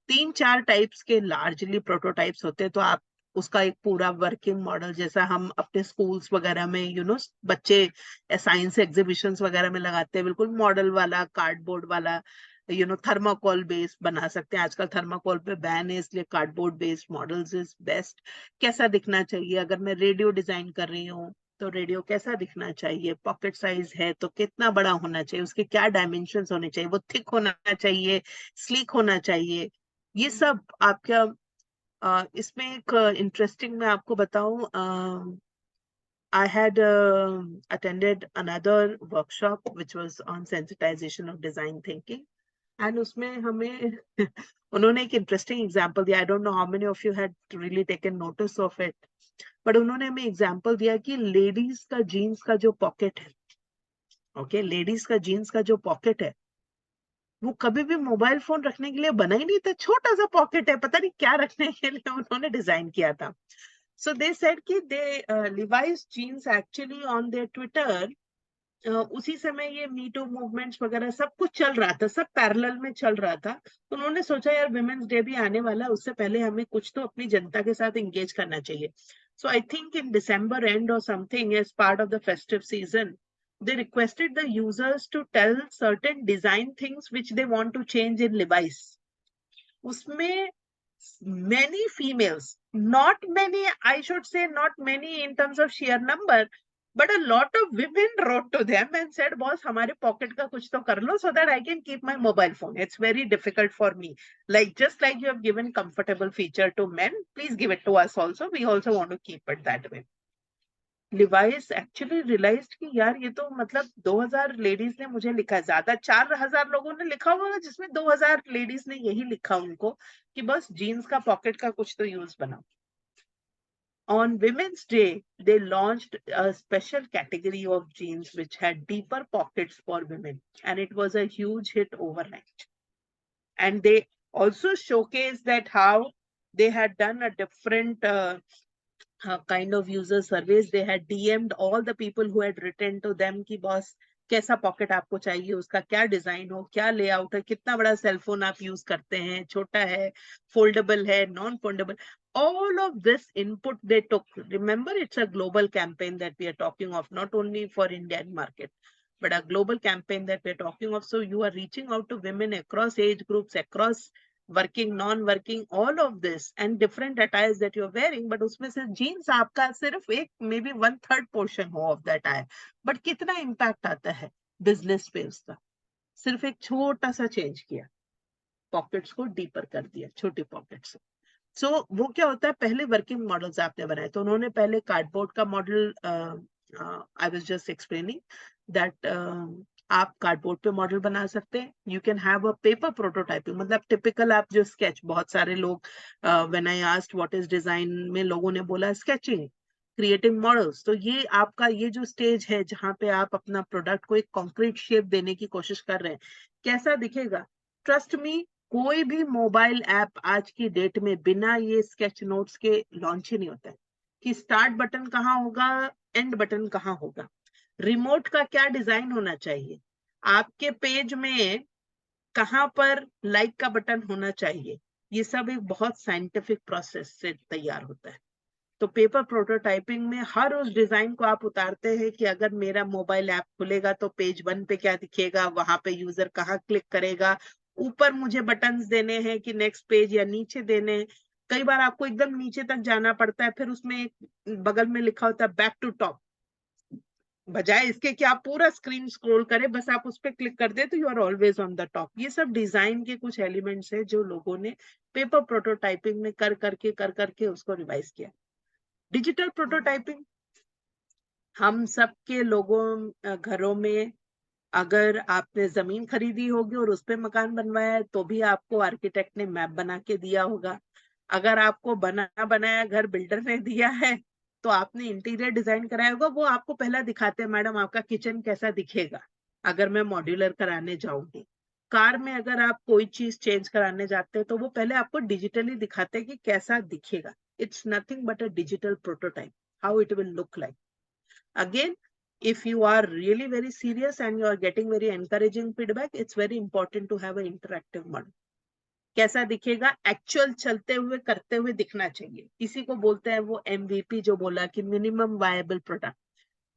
3-4 टाइप्स के लार्जली प्रोटोटाइप्स होते हैं। तो आप उसका एक पूरा वर्किंग मॉडल, जैसा हम अपने स्कूल्स वगैरह में बच्चे साइंस एग्जीबिशंस वगैरह में लगाते हैं, बिल्कुल मॉडल वाला, कार्डबोर्ड वाला, थर्माकोल बेस्ड बना सकते हैं। आजकल थर्माकोल पे बैन है, इसलिए cardboard based models is best. कैसा दिखना चाहिए, अगर मैं रेडियो डिजाइन कर रही हूँ तो रेडियो कैसा दिखना चाहिए, पॉकेट साइज है तो कितना बड़ा होना चाहिए, उसके क्या डायमेंशंस होने चाहिए, वो थिक होना चाहिए, स्लीक होना चाहिए, ये सब आपका इसमें एक इंटरेस्टिंग मैं आपको बताऊं, I had attended another workshop which was on sensitization of design thinking, and उसमें हमें उन्होंने एक इंटरेस्टिंग एग्जांपल दिया। I don't know how many of you had really taken notice of it, but उन्होंने हमें एग्जांपल दिया कि लेडीज का जीन्स का जो पॉकेट है, ओके, लेडीज का जीन्स का जो पॉकेट है, वो कभी भी मोबाइल फोन रखने के लिए बना ही नहीं था। छोटा सा पॉकेट है, पता नहीं क्या रखने के लिए उन्होंने डिजाइन किया था। So they said कि Levi's jeans actually on their Twitter, उसी समय ये मीटू मूवमेंट्स वगैरह सब कुछ चल रहा था, सब पैरेलल में चल रहा था। तो उन्होंने सोचा यार विमेंस डे भी आने वाला है, उससे पहले हमें कुछ तो अपनी जनता के साथ एंगेज करना चाहिए। So I think in December end or something, as part of the festive season, they requested the users to tell certain design things which they want to change in Levi's. उसमें many females, not many, I should say not many in terms of sheer number, but a lot of women wrote to them and said, boss, हमारे pocket का कुछ तो कर लो so that I can keep my mobile phone. It's very difficult for me. Like, just like you have given comfortable feature to men, please give it to us also. We also want to keep it that way. Levi's actually realized कि यार ये तो मतलब 2000 ladies ने मुझे लिखा, ज्यादा 4000 लोगों ने लिखा होगा, जिसमें 2000 लेडीज ने यही लिखा उनको कि बस जीन्स का पॉकेट का कुछ तो यूज बनाओ। On Women's Day, they launched a special category of jeans which had deeper pockets for women, and it was a huge hit overnight. And they also showcased that how they had done a different kind of user surveys. They had DM'd all the people who had written to them कि boss कैसा pocket आपको चाहिए, उसका क्या design हो, क्या layout है, कितना बड़ा सेलफोन आप यूज करते हैं, छोटा है, फोल्डेबल है, non foldable, all of this input they took. Remember, it's a global campaign that we are talking of, not only for Indian market, but a global campaign that we're talking of. So you are reaching out to women across age groups, across working, non-working, all of this, and different attires that you're wearing, but उसमें से jeans आपका सिर्फ एक maybe 1/3 portion हो of that attire, but कितना impact आता है business पे उसका, सिर्फ एक छोटा सा change किया, pockets को deeper कर दिया, छोटी pockets। So वो क्या होता है, पहले वर्किंग मॉडल्स आपने बनाए, तो उन्होंने पहले कार्डबोर्ड का model, I was just explaining that आप कार्डबोर्ड पे मॉडल बना सकते हैं। You can have a paper prototyping, मतलब टिपिकल आप जो स्केच, बहुत सारे लोग when I asked what is design में लोगों ने बोला स्केचिंग, क्रिएटिंग मॉडल्स। तो ये आपका ये जो स्टेज है जहाँ पे आप अपना प्रोडक्ट को एक कॉन्क्रीट शेप देने की कोशिश कर रहे हैं, कैसा दिखेगा, ट्रस्ट मी, कोई भी मोबाइल ऐप आज की डेट में बिना ये स्केच नोट्स के लॉन्च ही नहीं होता है कि स्टार्ट बटन कहाँ होगा, एंड बटन कहाँ होगा, रिमोट का क्या डिजाइन होना चाहिए, आपके पेज में कहाँ पर लाइक का बटन होना चाहिए, ये सब एक बहुत साइंटिफिक प्रोसेस से तैयार होता है। तो पेपर प्रोटोटाइपिंग में हर उस डिजाइन को आप उतारते हैं कि अगर मेरा मोबाइल ऐप खुलेगा तो पेज 1 पे क्या दिखेगा, वहां पे यूजर कहाँ क्लिक करेगा, ऊपर मुझे बटन्स देने हैं कि नेक्स्ट पेज या नीचे देने हैं। कई बार आपको एकदम नीचे तक जाना पड़ता है, फिर उसमें एक बगल में लिखा होता है बैक टू टॉप, बजाय इसके कि आप पूरा स्क्रीन स्क्रॉल करें, बस आप उस पर क्लिक कर दे तो you are always on the top. ये सब डिजाइन के कुछ एलिमेंट्स है जो लोगों ने पेपर प्रोटोटाइपिंग में कर करके उसको रिवाइज किया। डिजिटल प्रोटोटाइपिंग, हम सबके लोगों घरों में अगर आपने जमीन खरीदी होगी और उस पे मकान बनवाया है तो भी आपको आर्किटेक्ट ने मैप बना के दिया होगा। अगर आपको बना बनाया घर बिल्डर ने दिया है तो आपने इंटीरियर डिजाइन कराया होगा, वो आपको पहला दिखाते हैं मैडम आपका किचन कैसा दिखेगा अगर मैं मॉड्यूलर कराने जाऊंगी। कार में अगर आप कोई चीज चेंज कराने जाते हैं तो वो पहले आपको डिजिटली दिखाते हैं कि कैसा दिखेगा। It's nothing but a digital prototype, how it will look like. Again, if you are really very serious and you are getting very encouraging feedback, it's very important to have an interactive model. कैसा दिखेगा, actual चलते हुए करते हुए दिखना चाहिए। इसी को बोलते हैं वो MVP जो बोला कि मिनिमम वायबल प्रोडक्ट,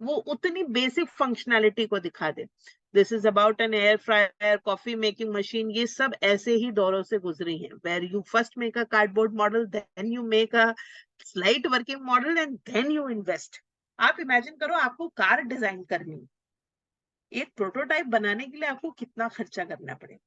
वो उतनी बेसिक फंक्शनैलिटी को दिखा दे। This is about an air fryer, coffee making machine, ये सब ऐसे ही दौरों से गुजरी हैं, where you first make a cardboard model, then you make a slight working model and then you invest. आप इमेजिन करो आपको कार डिजाइन करनी, एक प्रोटोटाइप बनाने के लिए आपको कितना खर्चा करना पड़ेगा।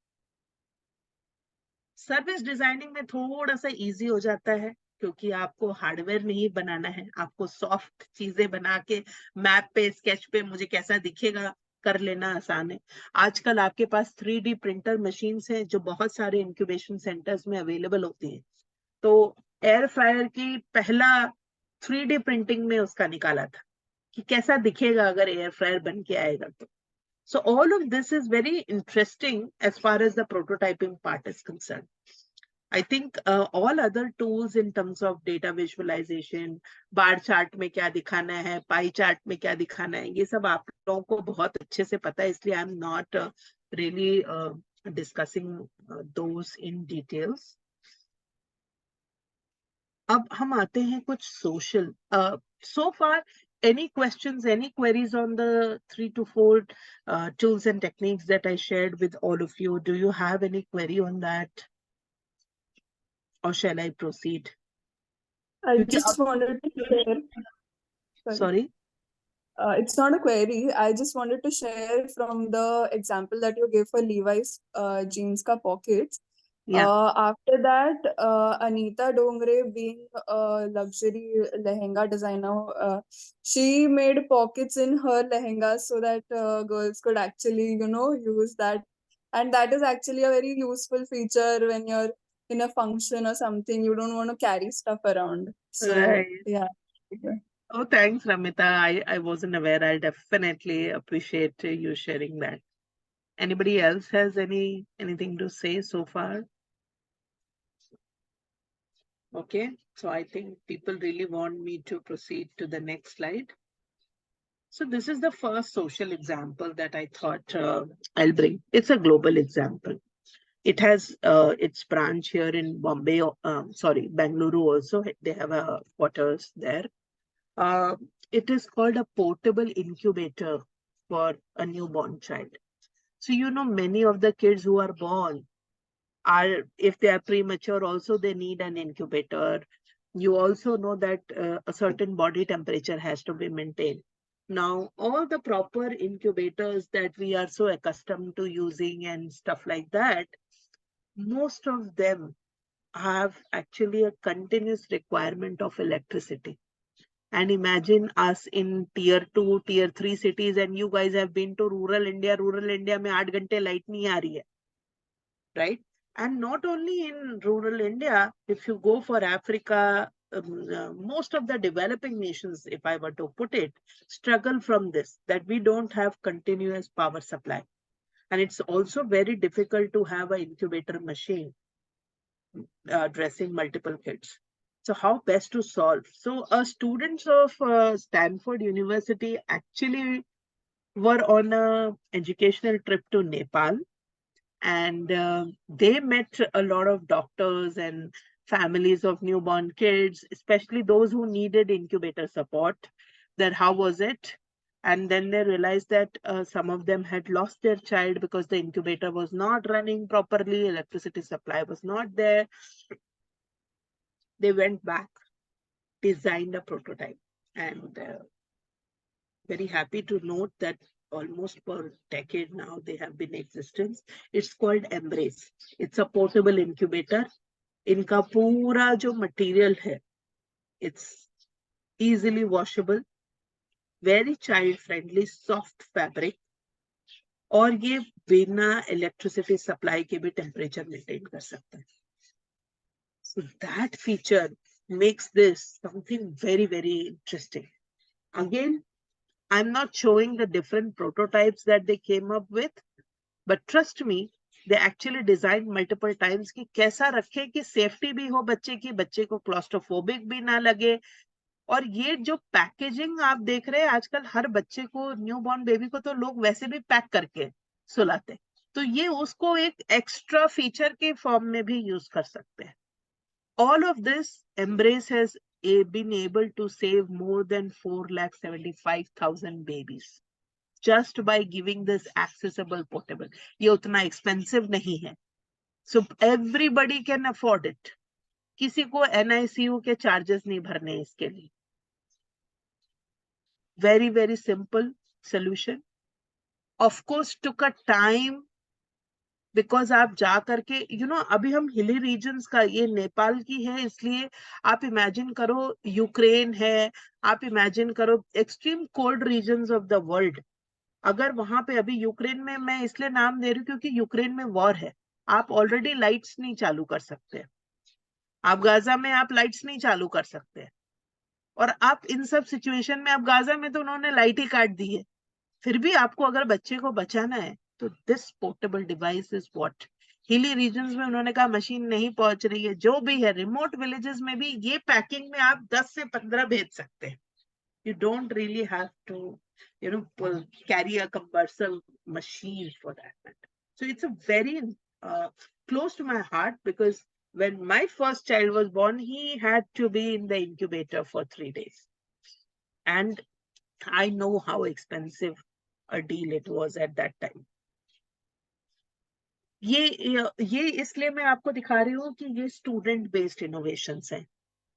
सर्विस डिजाइनिंग में थोड़ा सा इजी हो जाता है क्योंकि आपको हार्डवेयर नहीं बनाना है, आपको सॉफ्ट चीजें बना के मैप पे स्केच पे मुझे कैसा दिखेगा कर लेना आसान है। आजकल आपके पास 3D प्रिंटर मशीन्स हैं जो बहुत सारे इंक्यूबेशन सेंटर्स में अवेलेबल होती हैं। तो एयर फ्रायर की पहला 3D प्रिंटिंग में उसका निकाला था कि कैसा दिखेगा अगर एयर फ्रायर बन के आएगा तो। So all of this is very interesting as far as the prototyping part is concerned. I think all other tools in terms of data visualization, bar chart में क्या दिखाना है, pie chart में क्या दिखाना है, ये सब आप लोगों को बहुत अच्छे से पता है, इसलिए I'm not really discussing those in details. अब हम आते हैं कुछ social. So far, any questions, any queries on the 3 to 4 tools and techniques that I shared with all of you? Do you have any query on that? Or shall I proceed? I क्योंकि just wanted to share. Sorry? It's not a query. I just wanted to share from the example that you gave for Levi's jeans ka pockets. Yeah. After that, Anita Dongre, being a luxury lehenga designer, she made pockets in her lehengas so that girls could actually, use that. And that is actually a very useful feature when you're in a function or something. You don't want to carry stuff around. So, Right. yeah. Oh, thanks, Ramita. I wasn't aware. I'll definitely appreciate you sharing that. Anybody else has anything to say so far? Okay, so I think people really want me to proceed to the next slide. So this is the first social example that I thought I'll bring. It's a global example. It has its branch here in Bombay, Bangalore also. They have a quarters there. It is called a portable incubator for a newborn child. So, many of the kids who are born are, if they are premature also, they need an incubator. You also know that a certain body temperature has to be maintained. Now, all the proper incubators that we are so accustomed to using and stuff like that, most of them have actually a continuous requirement of electricity. And imagine us in tier 2, tier 3 cities, and you guys have been to rural India. Rural India mein 8 ghante light nahi aa rahi hai, right? And not only in rural India, if you go for Africa, most of the developing nations, if I were to put it, struggle from this, that we don't have continuous power supply. And it's also very difficult to have an incubator machine addressing multiple kids. So how best to solve? So students of Stanford University actually were on an educational trip to Nepal. and they met a lot of doctors and families of newborn kids, especially those who needed incubator support, that how was it? And then they realized that some of them had lost their child because the incubator was not running properly, electricity supply was not there. They went back, designed a prototype, and very happy to note that almost for a decade now they have been in existence. It's called Embrace. It's a portable incubator. इनका पूरा जो material है, it's easily washable, very child friendly, soft fabric, और ये बिना electricity supply के भी temperature maintain कर सकता है. So that feature makes this something very, very interesting. Again, I'm not showing the different prototypes that they came up with, but trust me, they actually designed multiple times कि कैसा रखे कि safety भी हो बच्चे की, बच्चे को क्लॉस्ट्रोफोबिक भी ना लगे. और ये जो पैकेजिंग आप देख रहे हैं आजकल, हर बच्चे को, न्यूबॉर्न बेबी को तो लोग वैसे भी पैक करके सुलाते, तो ये उसको एक एक्स्ट्रा फीचर के फॉर्म में भी यूज कर सकते हैं. All of this, Embrace has been able to save more than 4,75,000 babies just by giving this accessible portable. ये उतना expensive नहीं है, so everybody can afford it. किसी को NICU के charges नहीं भरने इसके लिए. Very, very simple solution. Of course, took a time because आप जा करके, अभी हम हिली रीजन्स का, ये नेपाल की है इसलिए आप इमेजिन करो, यूक्रेन है, आप इमेजिन करो extreme cold regions of the world. अगर वहां पे, अभी यूक्रेन में मैं इसलिए नाम दे रही हूँ क्योंकि यूक्रेन में वॉर है, आप ऑलरेडी लाइट्स नहीं चालू कर सकते, आप गाजा में आप लाइट्स नहीं चालू कर सकते, और आप इन सब सिचुएशन में, आप गाजा में तो उन्होंने लाइट ही काट दी है, फिर भी आपको अगर बच्चे को बचाना है तो this portable device is what. Hilly regions में उन्होंने कहा मशीन नहीं पहुंच रही है, जो भी है, रिमोट विलेजेस में भी ये पैकिंग में आप 10 से 15 भेज सकते हैं. You don't really have to, carry a cumbersome machine for that matter. So it's a very close to my heart, because when my first child was born, he had to be in the incubator for 3 days. And I know how expensive a deal it was at that time. ये इसलिए मैं आपको दिखा रही हूँ कि ये student based innovations हैं.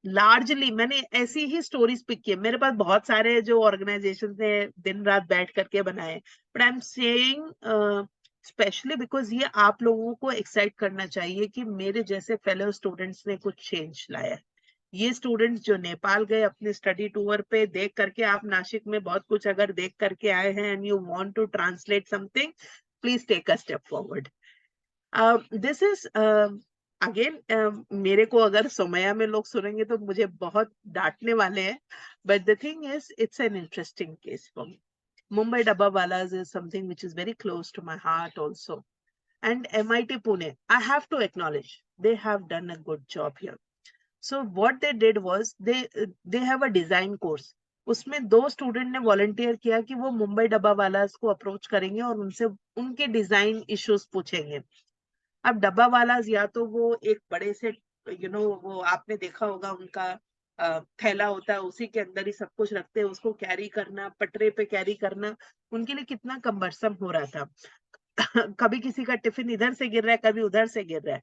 लार्जली मैंने ऐसी ही स्टोरीज पिक किए. मेरे पास बहुत सारे जो ऑर्गेनाइजेशन है दिन रात बैठ करके बनाए, but I am saying specially because ये आप लोगों को एक्साइट करना चाहिए कि मेरे जैसे फेलो स्टूडेंट्स ने कुछ चेंज लाया. ये स्टूडेंट्स जो नेपाल गए अपने स्टडी टूर पे, देख करके, आप नासिक में बहुत कुछ अगर देख करके आए हैं and you want to translate something, please take a step forward. This is again, मेरे को अगर सोमया में लोग सुनेंगे तो मुझे बहुत डांटने वाले हैं, but the thing is it's an interesting case for me. Mumbai Dabbawalas is something which is very close to my heart also. And MIT Pune, I have to acknowledge, they have done a good job here. So what they did was, they have a design course. उसमें 2 student ने volunteer किया कि वो मुंबई डब्बावालास को approach करेंगे और उनसे उनके डिजाइन इश्यूज पूछेंगे. अब डब्बावालास या तो वो एक बड़े से, वो आपने देखा होगा उनका थैला होता है, उसी के अंदर ही सब कुछ रखते हैं, उसको कैरी करना, पटरे पे कैरी करना, उनके लिए कितना कम्बरसम हो रहा था. कभी किसी का टिफिन इधर से गिर रहा है, कभी उधर से गिर रहा है.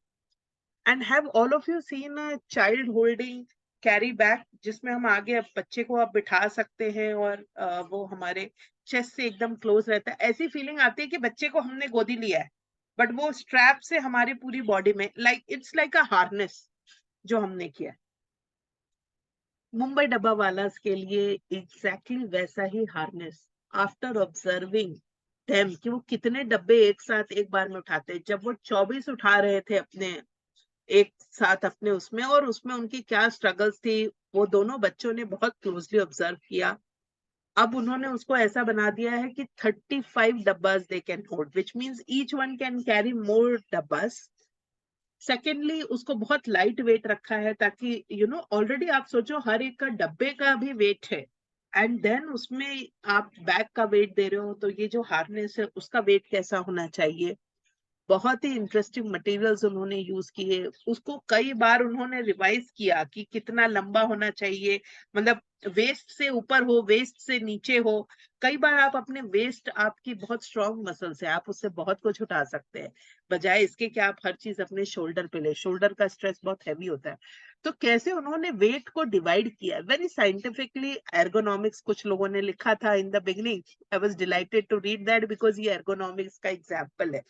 And have all of you seen a child holding carry bag, जिसमें हम आगे बच्चे को आप बिठा सकते हैं और वो हमारे चेस्ट से एकदम क्लोज रहता है. ऐसी फीलिंग आती है कि बच्चे को हमने गोदी लिया है, बट वो स्ट्रैप से हमारी पूरी बॉडी में, इट्स लाइक अ हार्नेस जो हमने किया. मुंबई डब्बावालास के लिए एग्जैक्टली वैसा ही हार्नेस, आफ्टर ऑब्जर्विंग देम कि वो कितने डब्बे एक साथ एक बार में उठाते हैं. जब वो 24 उठा रहे थे अपने एक साथ अपने उसमें, और उसमें उनकी क्या स्ट्रगल्स थी, वो दोनों बच्चों ने बहुत क्लोजली ऑब्जर्व किया. अब उन्होंने उसको ऐसा बना दिया है कि 35 dabbas they can hold, which means each one can carry more dabbas. Secondly, उसको बहुत लाइट वेट रखा है ताकि ऑलरेडी आप सोचो हर एक का डब्बे का भी वेट है, एंड देन उसमें आप बैग का वेट दे रहे हो, तो ये जो हार्नेस है उसका वेट कैसा होना चाहिए. बहुत ही इंटरेस्टिंग मटेरियल्स उन्होंने यूज किए, उसको कई बार उन्होंने रिवाइज किया कि कितना लंबा होना चाहिए, मतलब वेस्ट से ऊपर हो, वेस्ट से नीचे हो। कई बार आप अपने वेस्ट, आपकी बहुत स्ट्रॉन्ग मसल्स है, आप उससे बहुत कुछ उठा सकते हैं, बजाय इसके कि आप हर चीज अपने शोल्डर पे ले। शोल्डर का स्ट्रेस बहुत हैवी होता है। तो कैसे उन्होंने वेट को डिवाइड किया, वेरी साइंटिफिकली। एर्गोनॉमिक्स कुछ लोगों ने लिखा था in the beginning, I was delighted to read that because ये एर्गोनॉमिक्स का एग्जाम्पल है।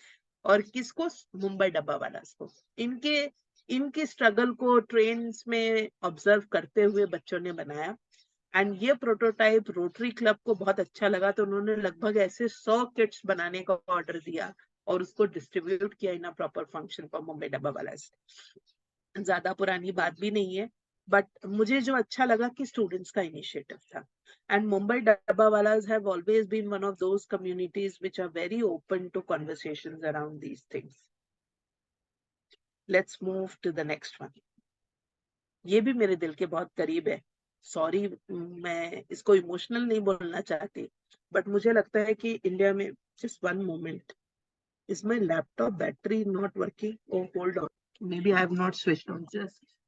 और किसको? मुंबई डब्बा वाला को। इनके स्ट्रगल को ट्रेन्स में ऑब्जर्व करते हुए बच्चों ने बनाया। एंड ये प्रोटोटाइप रोटरी क्लब को बहुत अच्छा लगा, तो उन्होंने लगभग ऐसे 100 किट्स बनाने का ऑर्डर दिया और उसको डिस्ट्रीब्यूट किया in a proper function for Mumbai dabbawala. ज्यादा पुरानी बात भी नहीं है, बट मुझे जो अच्छा लगा कि स्टूडेंट्स का इनिशिएटिव था। And Mumbai Dabbawalas have always been one of those communities which are very open to conversations around these things. Let's move to the next one. ये भी मेरे दिल के बहुत करीब है। सॉरी, मैं इसको इमोशनल नहीं बोलना चाहती, बट मुझे लगता है कि इंडिया में, just one moment, is my laptop battery not working? Oh, hold on. Maybe I have not switched on. Just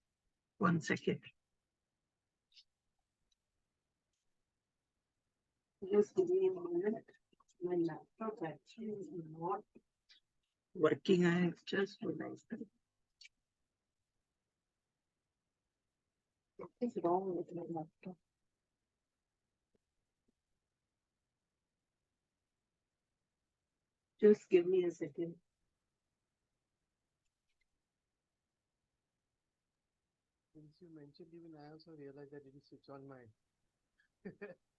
1 second. Just give me a moment. My laptop actually is not working. I have just realized that. What is wrong with my laptop? Just give me a second. Since you mentioned, even I also realized I didn't switch on my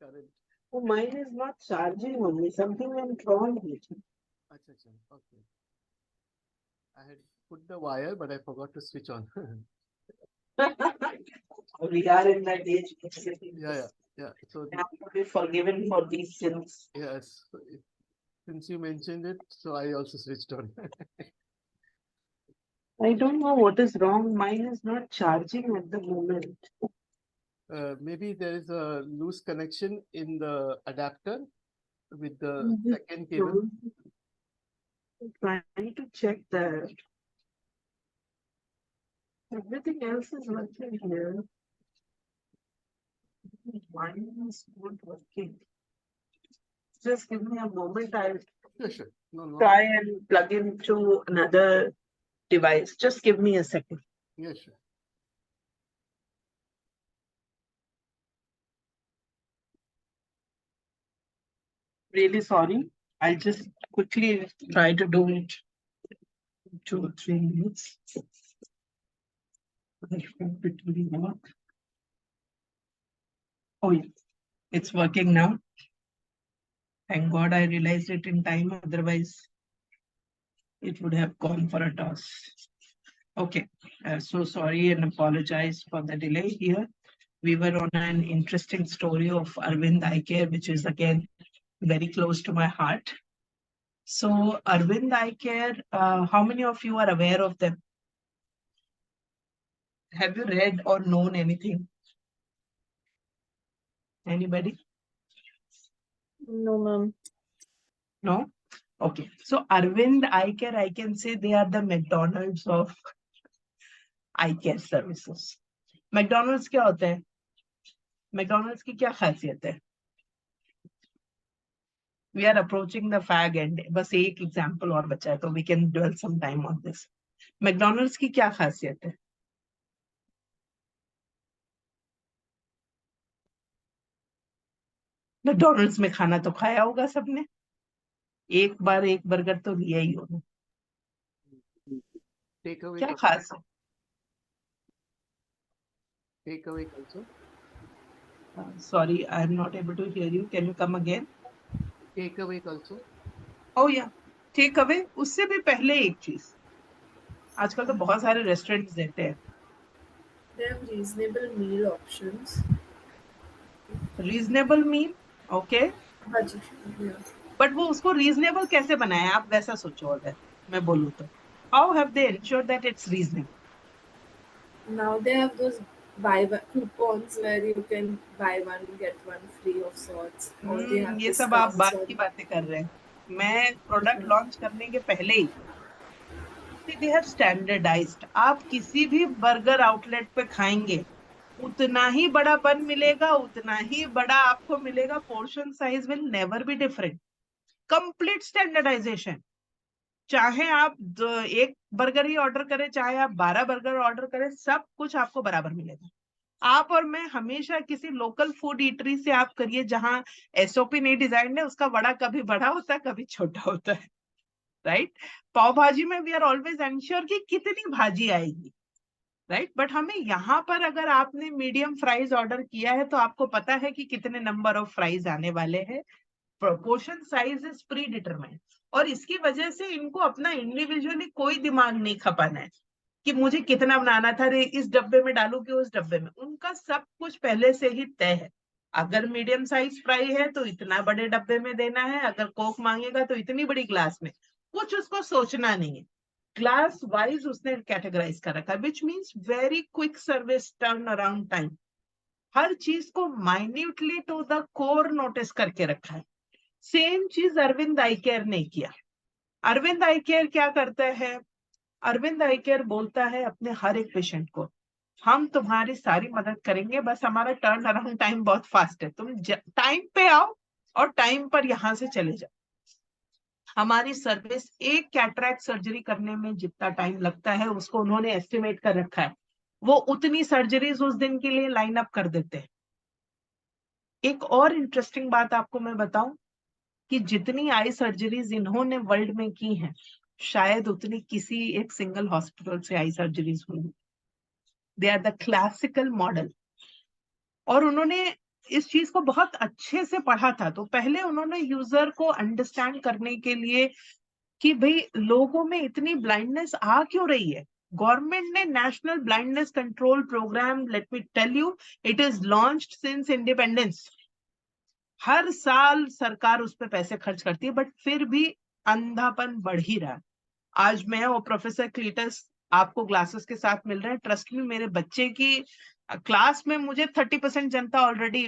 current. Oh, mine is not charging only. Something went wrong with it. Acha, acha, okay. I had put the wire, but I forgot to switch on. We are in that age. Yeah. So We have to be forgiven for these sins. yes, since you mentioned it, so I also switched on. I don't know what is wrong. Mine is not charging at the moment. Maybe there is a loose connection in the adapter with the Mhm. second cable. I'm trying to check that. Everything else is working here. Mine is not working. Just give me a moment. I'll Sure. No. try and plug into another device. Just give me a second. Yeah, sure. Really sorry. I'll just quickly try to do it. 2 or 3 minutes. I hope it will work. Oh, yeah. It's working now. Thank God I realized it in time. Otherwise, it would have gone for a toss. Okay. So sorry and apologize for the delay here. We were on an interesting story of Arvind Eye Care, which is again very close to my heart. So Arvind Eye Care, how many of you are aware of them? Have you read or known anything? Anybody? No, ma'am. No? Okay. So Arvind Eye Care, I can say they are the McDonald's of eye care services. McDonald's क्या होता है? McDonald's की क्या खासियत है? We are approaching the fag end. बस एक example और बचा है, तो we can dwell some time on this. McDonald's की क्या खासियत है? McDonald's में खाना तो खाया होगा सबने, एक बार एक बर्गर तो लिया ही होगा। Takeaway. क्या खास है? Takeaway also. Sorry, I am not able to hear you. Can you come again? Takeaway also. Oh yeah, take away. उससे भी पहले एक चीज, आजकल तो बहुत सारे रेस्टोरेंट्स देते हैं They have reasonable meal options. Reasonable meal. Okay, हाँ जी, yeah. बट वो उसको रीजनेबल कैसे बनाया? आप वैसा सोचो, अगर मैं बोलूँ तो how have they ensured that it's reasonable? Now they have those buy one coupons where you can buy one get one free of sorts, or they have ये सब आप discounts बात on. की बातें कर रहे हैं। मैं प्रोडक्ट लॉन्च करने के पहले ही they have standardized. आप किसी भी बर्गर आउटलेट पे खाएंगे, उतना ही बड़ा बन मिलेगा, उतना ही बड़ा आपको मिलेगा. Portion size will never be different. Complete standardisation. चाहे आप एक बर्गर ही ऑर्डर करें, चाहे आप 12 बर्गर ऑर्डर करें, सब कुछ आपको बराबर मिलेगा. आप और मैं हमेशा किसी लोकल फूड ईटरी से आप करिए जहां एसओपी नहीं डिजाइन है, उसका वड़ा कभी बड़ा होता है, कभी छोटा होता है, राइट. पाव भाजी में वी आर ऑलवेज एंश्योर कि कितनी भाजी आएगी, राइट. बट हमें यहाँ पर अगर आपने मीडियम फ्राइज ऑर्डर किया है तो आपको पता है कि कितने नंबर ऑफ फ्राइज आने वाले हैं. Portion size is pre determined. और इसकी वजह से इनको अपना इंडिविजुअली कोई दिमाग नहीं खपाना है कि मुझे कितना बनाना था, रे इस डब्बे में डालू कि उस डब्बे में. उनका सब कुछ पहले से ही तय है. अगर मीडियम साइज फ्राई है तो इतना बड़े डब्बे में देना है, अगर कोक मांगेगा तो इतनी बड़ी ग्लास में. कुछ उसको सोचना नहीं है. क्लास वाइज उसने कैटेगराइज कर रखा है, which means very quick service turn around time. हर चीज को minutely to the core notice करके रखा है. सेम चीज अरविंद आई केयर ने किया. अरविंद आई केयर क्या करता है? अरविंद आई केयर बोलता है अपने हर एक पेशेंट को, हम तुम्हारी सारी मदद करेंगे, बस हमारा टर्न अराउंड टाइम बहुत फास्ट है. तुम टाइम पे आओ और टाइम पर यहां से चले जाओ. हमारी सर्विस एक कैटरैक्ट सर्जरी करने में जितना टाइम लगता है उसको उन्होंने एस्टिमेट कर रखा है. वो उतनी सर्जरीज उस दिन के लिए लाइन अप कर देते हैं. एक और इंटरेस्टिंग बात आपको मैं बताऊं कि जितनी आई सर्जरीज इन्होंने वर्ल्ड में की हैं, शायद उतनी किसी एक सिंगल हॉस्पिटल से आई सर्जरीज हुई. They are the classical model. और उन्होंने इस चीज को बहुत अच्छे से पढ़ा था. तो पहले उन्होंने यूजर को अंडरस्टैंड करने के लिए कि भाई लोगों में इतनी ब्लाइंडनेस आ क्यों रही है. गवर्नमेंट ने national blindness control programme, let me tell you, it is launched since independence. हर साल सरकार उस पर पैसे खर्च करती है, बट फिर भी अंधापन बढ़ ही रहा है. आज मैं और प्रोफेसर क्लीटस आपको ग्लासेस के साथ मिल रहे हैं. ट्रस्ट में, मेरे बच्चे की क्लास में मुझे 30% जनता ऑलरेडी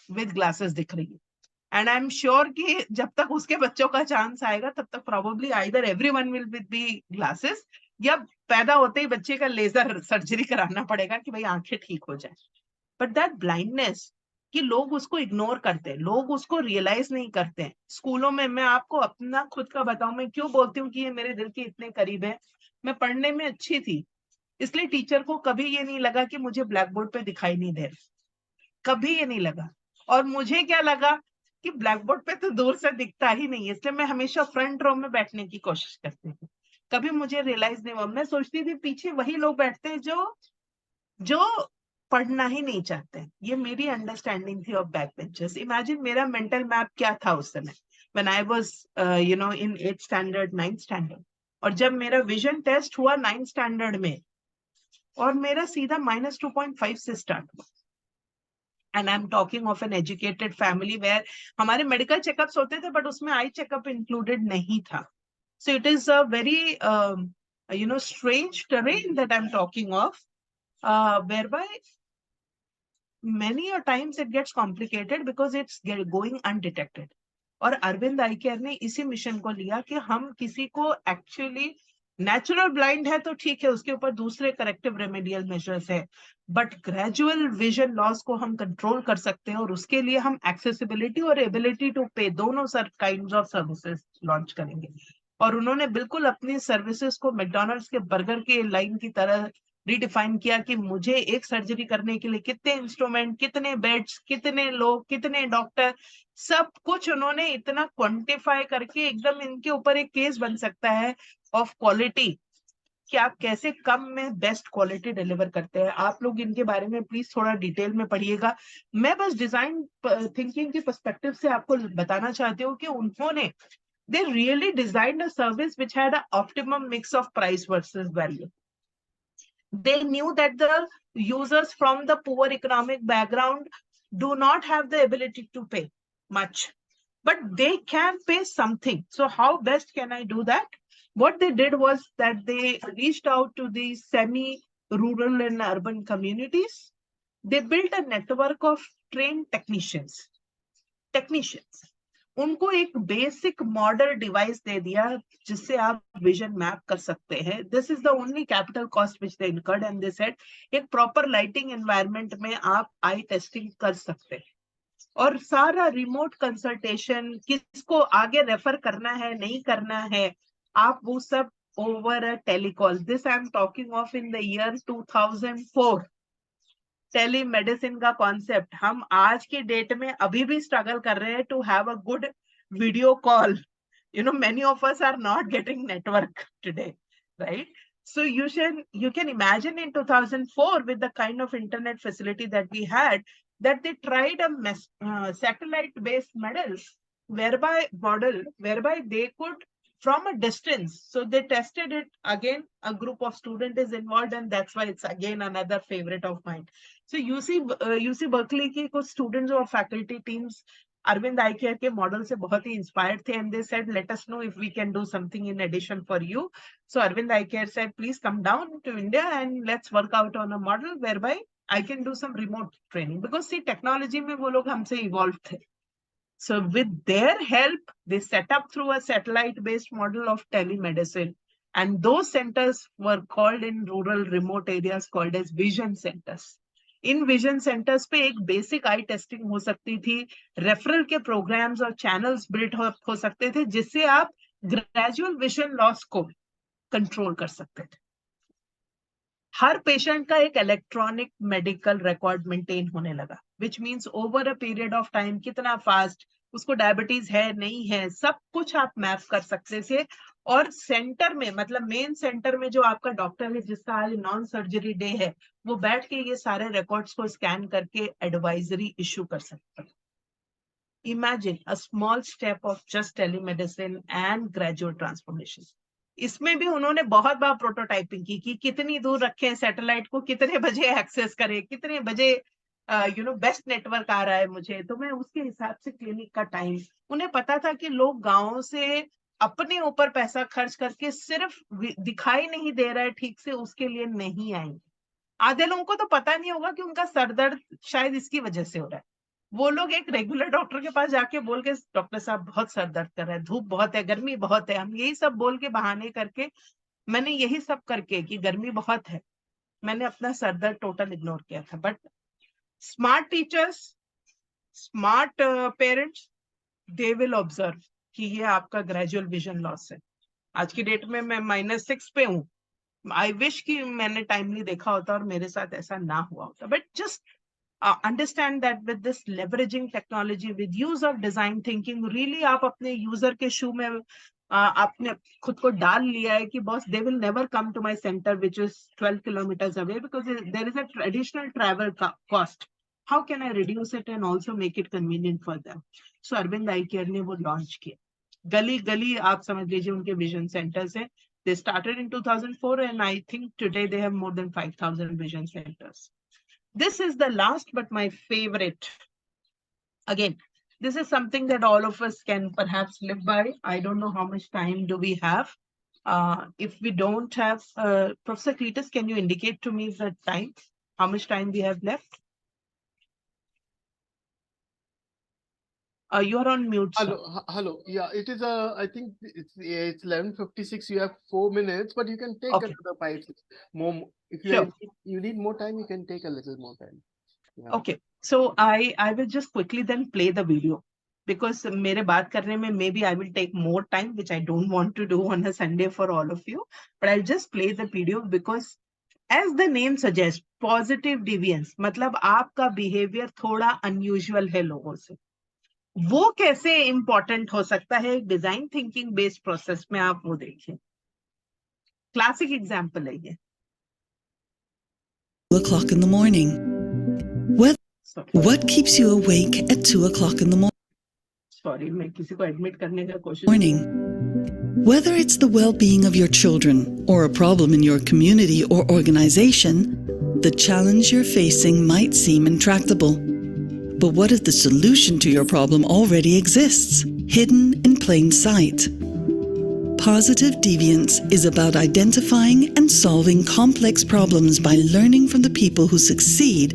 विद ग्लासेस दिख रही है. एंड आई एम श्योर कि जब तक उसके बच्चों का चांस आएगा तब तक probably either everyone will with be glasses, या पैदा होते ही बच्चे का लेजर सर्जरी कराना पड़ेगा कि भाई आंखें ठीक हो जाए. बट दैट ब्लाइंडनेस कि लोग उसको इग्नोर करते हैं, लोग उसको रियलाइज नहीं करते हैं. स्कूलों में, मैं आपको अपना खुद का बताऊं, मैं क्यों बोलती हूँ कि ये मेरे दिल के इतने करीब है. मैं पढ़ने में अच्छी थी, इसलिए टीचर को कभी ये नहीं लगा कि मुझे ब्लैक बोर्ड पे दिखाई नहीं दे रहा. कभी ये नहीं लगा. और मुझे क्या लगा कि ब्लैक बोर्ड पे तो दूर से दिखता ही नहीं है, इसलिए मैं हमेशा फ्रंट रो में बैठने की कोशिश करती थी. कभी मुझे रियलाइज नहीं हुआ. मैं सोचती थी पीछे वही लोग बैठते हैं जो पढ़ना ही नहीं चाहते. ये मेरी अंडरस्टैंडिंग थी ऑफ बैक बेंचर्स. इमेजिन मेरा मेंटल मैप क्या था उस समय when I was in 8th standard 9th standard. और जब मेरा विजन टेस्ट हुआ 9th स्टैंडर्ड में, और मेरा सीधा -2.5 से स्टार्ट हुआ. And I am talking of an educated family where हमारे मेडिकल चेकअप्स होते थे, बट उसमें आई चेकअप इंक्लूडेड नहीं था. So it is a very strange terrain that I'm talking of, whereby many a times it gets complicated because it's going undetected. और Arvind Eye Care ने इसी mission को लिया कि हम किसी को एक्चुअली नेचुरल ब्लाइंड है तो ठीक है, उसके ऊपर दूसरे करेक्टिव रेमेडियल मेजर्स है, बट ग्रेजुअल विजन लॉस को हम कंट्रोल कर सकते हैं. और उसके लिए हम एक्सेसिबिलिटी और एबिलिटी टू पे दोनों काइंड्स ऑफ सर्विसेज लॉन्च करेंगे. और उन्होंने बिल्कुल अपनी सर्विसेज को मैकडॉनल्ड्स के बर्गर के लाइन की तरह रिडिफाइन किया कि मुझे एक सर्जरी करने के लिए कितने इंस्ट्रूमेंट, कितने बेड्स, कितने लोग, कितने डॉक्टर, सब कुछ उन्होंने इतना क्वांटिफाई करके एकदम इनके ऊपर एक केस बन सकता है ऑफ क्वालिटी कि आप कैसे कम में बेस्ट क्वालिटी डिलीवर करते हैं. आप लोग इनके बारे में प्लीज थोड़ा डिटेल में पढ़िएगा. मैं बस डिजाइन थिंकिंग के पर्सपेक्टिव से आपको बताना चाहती हूँ कि उन्होंने they really designed a service which had an optimum mix of price versus value. They knew that the users from the poor economic background do not have the ability to pay much, but they can pay something. So how best can I do that? What they did was that they reached out to the semi-rural and urban communities. They built a network of trained technicians. उनको एक basic model device दे दिया जिससे आप vision map कर सकते हैं. This is the only capital cost which they incurred and they said एक proper lighting environment में आप आई टेस्टिंग कर सकते हैं. और सारा रिमोट कंसल्टेशन, किसको आगे रेफर करना है नहीं करना है, आप वो सब over a telecall. This I am talking of in the year 2004. Telemedicine का कॉन्सेप्ट हम आज के डेट में अभी भी स्ट्रगल कर रहे हैं to have a good video call. You know, many of us are not getting network today, right? So you can imagine in 2004 with the kind of internet facility that we had, that they tried a satellite based model whereby they could from a distance. So they tested it again. A group of students is involved, and that's why it's again another favorite of mine. So UC Berkeley की कुछ students और faculty teams Aravind Eye Care के model से बहुत ही inspired थे and they said let us know if we can do something in addition for you. So Aravind Eye Care said please come down to India and let's work out on a model where by I can do some remote training, because see technology में वो लोग हमसे evolve थे. So with their help, they set up through a satellite-based model of telemedicine, and those centers were called in rural remote areas called as vision centers. In vision centres पे एक basic आई testing हो सकती थी, referral के programmes और channels build हो सकते थे जिससे आप ग्रेजुअल विजन लॉस को कंट्रोल कर सकते थे. हर पेशेंट का एक इलेक्ट्रॉनिक मेडिकल रिकॉर्ड मेंटेन होने लगा, which means over a period of time कितना फास्ट उसको डायबिटीज है नहीं है सब कुछ आप मैप कर सकते थे. और सेंटर में मतलब मेन सेंटर में जो आपका डॉक्टर है जिसका आज नॉन सर्जरी डे है, वो बैठ के ये सारे रिकॉर्ड्स को स्कैन करके एडवाइजरी इशू कर सकता है. Imagine a small step of just telemedicine and gradual transformation. इसमें भी उन्होंने बहुत बार प्रोटोटाइपिंग की कि कितनी दूर रखें सैटेलाइट को, कितने बजे एक्सेस करें, कितने बजे बेस्ट नेटवर्क आ रहा है मुझे, तो मैं उसके हिसाब से क्लिनिक का टाइम. उन्हें पता था कि लोग गाँव से अपने ऊपर पैसा खर्च करके सिर्फ दिखाई नहीं दे रहा है ठीक से उसके लिए नहीं आएंगे. आधे लोगों को तो पता नहीं होगा कि उनका सर दर्द शायद इसकी वजह से हो रहा है. वो लोग एक रेगुलर डॉक्टर के पास जाके बोल के डॉक्टर साहब बहुत सर दर्द कर रहा है, धूप बहुत है, गर्मी बहुत है, हम यही सब बोल के बहाने करके, मैंने यही सब करके कि गर्मी बहुत है, मैंने अपना सर दर्द टोटल इग्नोर किया था. But smart teachers, smart parents, they will observe कि ये आपका ग्रेजुअल विजन लॉस है. आज की डेट में मैं -6 पे हूँ. आई विश कि मैंने टाइमली देखा होता और मेरे साथ ऐसा ना हुआ होता. But just understand that with this leveraging technology, with use of design thinking, really आप अपने यूजर के शू में आपने खुद को डाल लिया है कि boss they will never come to my center which is 12 kilometers away because there is a additional travel cost. How can I reduce it and also make it convenient for them? So Aravind Eye Care ने वो launch किया. गली गली आप समझ लीजिए उनके vision centres है. They started in 2004 and I think today they have more than 5,000 vision centers. This is the last but my favorite. Again, this is something that all of us can perhaps live by. I don't know how much time do we have. If we don't have, Professor Cletus, can you indicate to me the time? How much time we have left? You are on mute. Hello, hello. Yeah, it is. I think it's 11:56. You have 4 minutes, but you can take another 5-6 more. If you need more time, you can take a little more time. Yeah. Okay, so I will just quickly then play the video because मेरे बात करने में maybe I will take more time, which I don't want to do on a Sunday for all of you. But I'll just play the video because, as the name suggests, positive deviance मतलब आपका behavior थोड़ा unusual है लोगों से. वो कैसे important हो सकता है डिजाइन थिंकिंग बेस्ड प्रोसेस में, आप वो देखिए. क्लासिक एग्जांपल है ये. 2 o'clock in the morning. What keeps you awake at 2 o'clock in the morning? Sorry, मैं किसी को एडमिट करने का कोशिश. Whether it's the well-being of your children or a problem in your community or organization, the challenge you're facing might seem intractable. But what if the solution to your problem already exists, hidden in plain sight? Positive deviance is about identifying and solving complex problems by learning from the people who succeed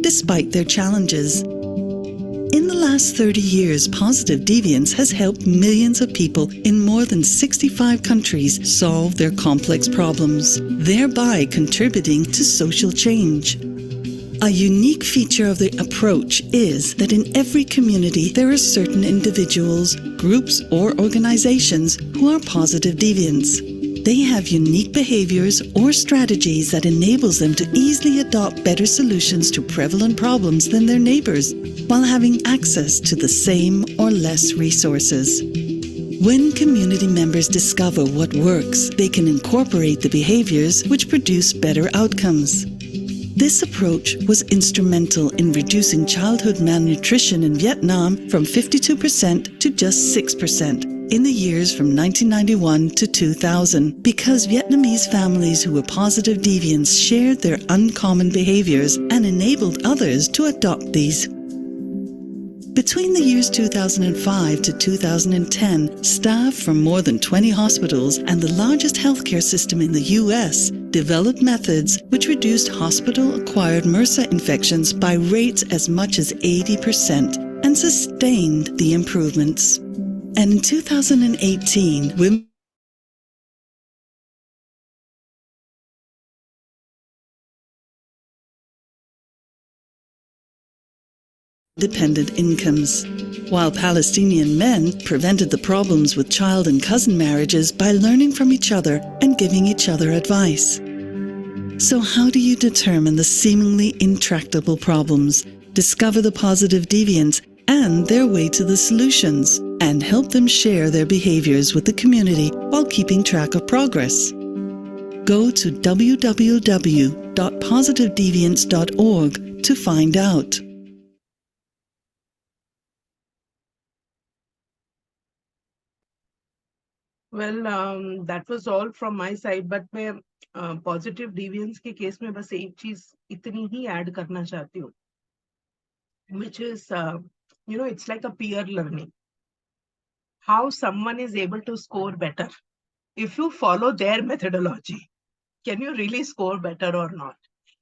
despite their challenges. In the last past 30 years, Positive Deviance has helped millions of people in more than 65 countries solve their complex problems, thereby contributing to social change. A unique feature of the approach is that in every community there are certain individuals, groups, or organizations who are positive deviants. They have unique behaviors or strategies that enables them to easily adopt better solutions to prevalent problems than their neighbors, while having access to the same or less resources. When community members discover what works, they can incorporate the behaviors which produce better outcomes. This approach was instrumental in reducing childhood malnutrition in Vietnam from 52% to just 6% in the years from 1991 to 2000, because Vietnamese families who were positive deviants shared their uncommon behaviors and enabled others to adopt these. Between the years 2005 to 2010, staff from more than 20 hospitals and the largest healthcare system in the US developed methods which reduced hospital-acquired MRSA infections by rates as much as 80% and sustained the improvements. And in 2018, women dependent incomes, while Palestinian men prevented the problems with child and cousin marriages by learning from each other and giving each other advice. So how do you determine the seemingly intractable problems, discover the positive deviants and their way to the solutions, and help them share their behaviors with the community while keeping track of progress? Go to www.positivedeviance.org to find out. Well, that was all from my side, but मैं positive deviance के case में बस एक चीज इतनी ही add करना चाहती हूँ, which is it's like a peer learning. How someone is able to score better if you follow their methodology. Can you really score better or not?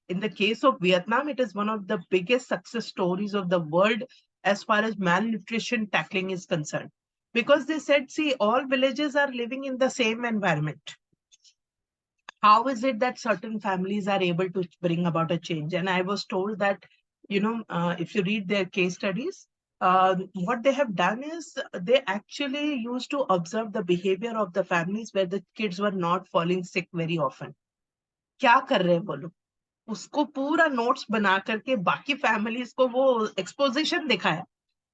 In the case of Vietnam, it is one of the biggest success stories of the world as far as malnutrition tackling is concerned. Because they said, see, all villages are living in the same environment. How is it that certain families are able to bring about a change? And I was told that, if you read their case studies, what they have done is they actually used to observe the behavior of the families where the kids were not falling sick very often. क्या कर रहे हैं वो लोग? उसको पूरा notes बना करके बाकी फैमिलीज को वो एक्सपोजिशन दिखाया,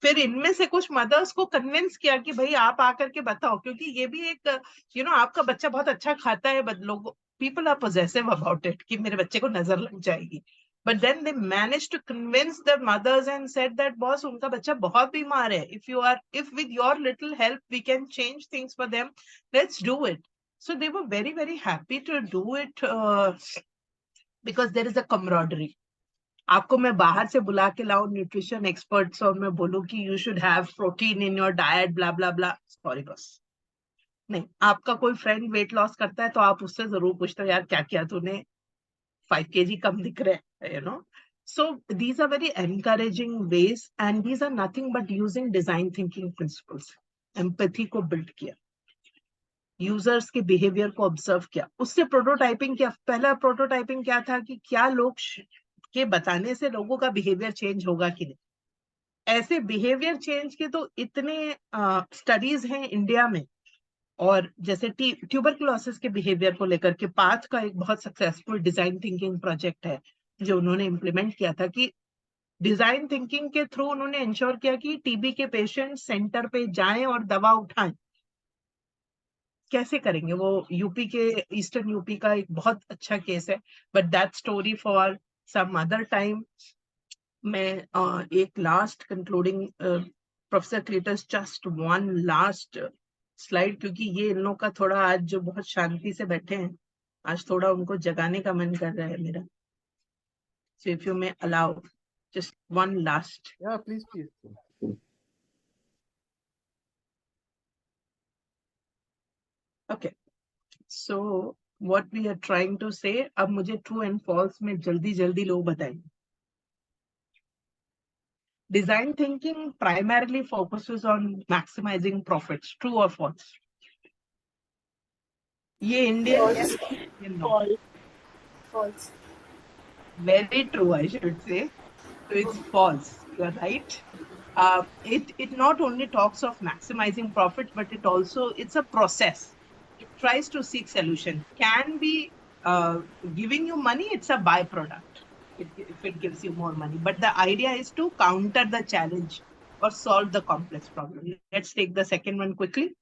फिर इनमें से कुछ मदर्स को कन्विंस किया कि भाई आप आकर के बताओ, क्योंकि ये भी एक आपका बच्चा बहुत अच्छा खाता है, लोग people are possessive about it कि मेरे बच्चे को नजर लग जाएगी. But then they managed to convince the mothers and said that boss, उनका बच्चा बहुत बीमार है. If with your little help we can change things for them, let's do it. So they were very, very happy to do it because there is a camaraderie. आपको मैं बाहर से बुला के लाऊं न्यूट्रिशन एक्सपर्ट्स और मैं बोलूं कि you should have protein in your diet blah blah blah, sorry बस नहीं. आपका कोई फ्रेंड वेट लॉस करता है तो आप उससे जरूर पूछते हो, यार क्या किया तूने, 5 kg कम दिख रहे हैं, So these are very encouraging ways, and these are nothing but using design thinking principles. Empathy को build किया, यूजर्स के बिहेवियर को ऑब्जर्व किया, उससे प्रोटोटाइपिंग किया. पहला प्रोटोटाइपिंग क्या था कि क्या लोग के बताने से लोगों का बिहेवियर चेंज होगा कि नहीं. ऐसे बिहेवियर चेंज के तो इतने स्टडीज हैं इंडिया में. और जैसे ट्यूबरकुलोसिस के बिहेवियर को लेकर के पाथ का एक बहुत सक्सेसफुल डिजाइन थिंकिंग प्रोजेक्ट है जो उन्होंने इम्प्लीमेंट किया था, कि डिजाइन थिंकिंग के थ्रू उन्होंने इंश्योर किया कि टीबी के पेशेंट सेंटर पे जाएं और दवा उठाएं. कैसे करेंगे वो? यूपी के ईस्टर्न यूपी का एक बहुत अच्छा केस है, but that story for some other time. मैं एक last concluding, professor Cletus, just one last slide, क्योंकि ये इन लोगों का थोड़ा आज जो बहुत शांति से बैठे हैं, आज थोड़ा उनको जगाने का मन कर रहा है मेरा. So if you may allow just one last. Yeah, please. Okay. So what we are trying to say, अब मुझे true and false में जल्दी लोग बताएंगे. Design thinking primarily focuses on maximizing profits. True or false? ये Indian False. है, no. False. False. Very true, I should say. So it's false. You are right. It not only talks of maximizing profit, but it's a process. It tries to seek solution. Can be giving you money. It's a byproduct. If it gives you more money, but the idea is to counter the challenge or solve the complex problem. Let's take the second one quickly.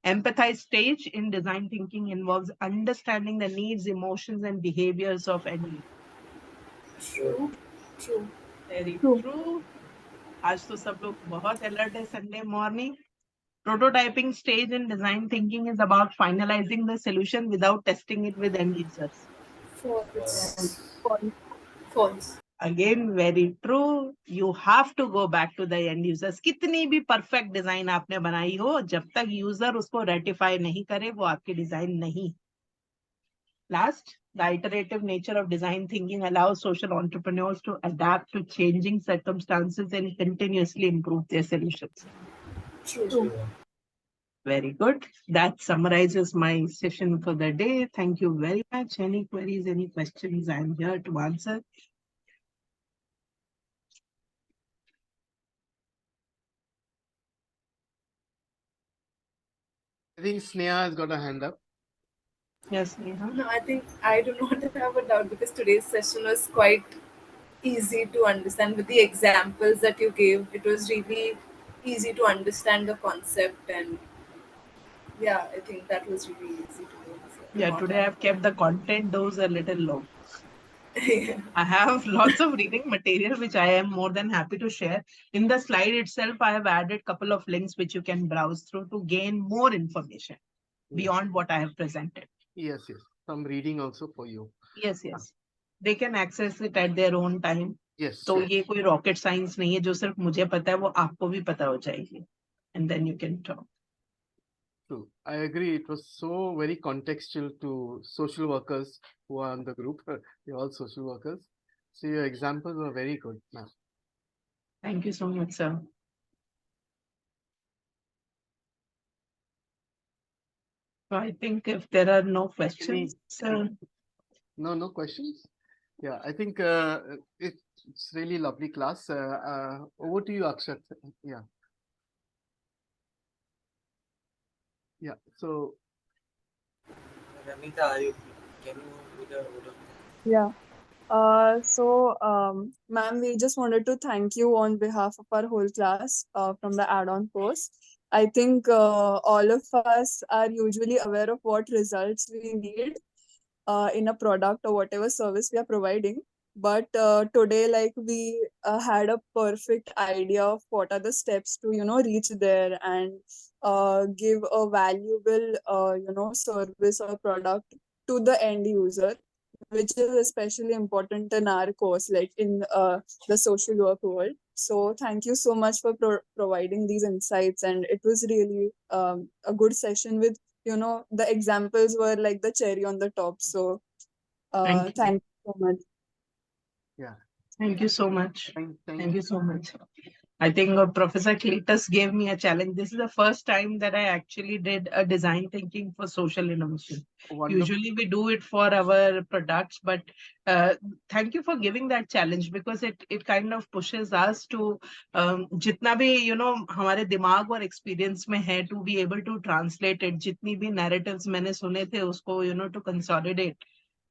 Empathize stage in design thinking involves understanding the needs, emotions, and behaviors of end users. True. True. Very True. true. आज तो सब लोग बहुत alert है Sunday morning. Prototyping stage in design thinking is about finalizing the solution without testing it with end users. False. False. False. Again, very true. You have to go back to the end users. कितनी भी perfect design आपने बनाई हो, जब तक user उसको ratify नहीं करे, वो आपकी design नहीं. Last, the iterative nature of design thinking allows social entrepreneurs to adapt to changing circumstances and continuously improve their solutions. True. Very good. That summarizes my session for the day. Thank you very much. Any queries, any questions, I'm here to answer. I think Sneha has got a hand up. Yes, Neha. No, I think I do not have a doubt because today's session was quite easy to understand with the examples that you gave. It was really easy to understand the concept, and yeah, I think that was really easy to do. So I do Yeah, not today have- I've kept the content dose a little low. Yeah. I have lots of reading material, which I am more than happy to share. In the slide itself, I have added a couple of links which you can browse through to gain more information beyond what I have presented. Yes, yes. Some reading also for you. Yes, yes. They can access it at their own time. Yes. तो yes. ये कोई rocket science नहीं है जो सिर्फ मुझे पता है वो आपको भी पता हो जाएगी. And then you can talk. True. I agree. It was so very contextual to social workers who are in the group. They're all social workers. So your examples were very good, ma'am. Thank you so much, sir. So I think if there are no questions, No questions. Yeah, I think it's really lovely class. Over to you, Akshat. Yeah. Yeah. So Ramita, can you do the order? Yeah. Ma'am, we just wanted to thank you on behalf of our whole class from the add-on course. I think all of us are usually aware of what results we need in a product or whatever service we are providing. But today, like we had a perfect idea of what are the steps to, reach there and give a valuable, service or product to the end user, which is especially important in our course, like in the social work world. So thank you so much for providing these insights, and it was really a good session with the examples were like the cherry on the top. So Thank you. thank you so much. yeah. Thank you so much. Thank Thank you so much. I think Professor Cletus gave me a challenge. This is the first time that I actually did a design thinking for social innovation. Wonderful. Usually we do it for our products, but thank you for giving that challenge because it kind of pushes us to jitna bhi हमारे दिमाग और experience में है to be able to translate it. जितनी भी narratives मैंने सुने थे उसको to consolidate.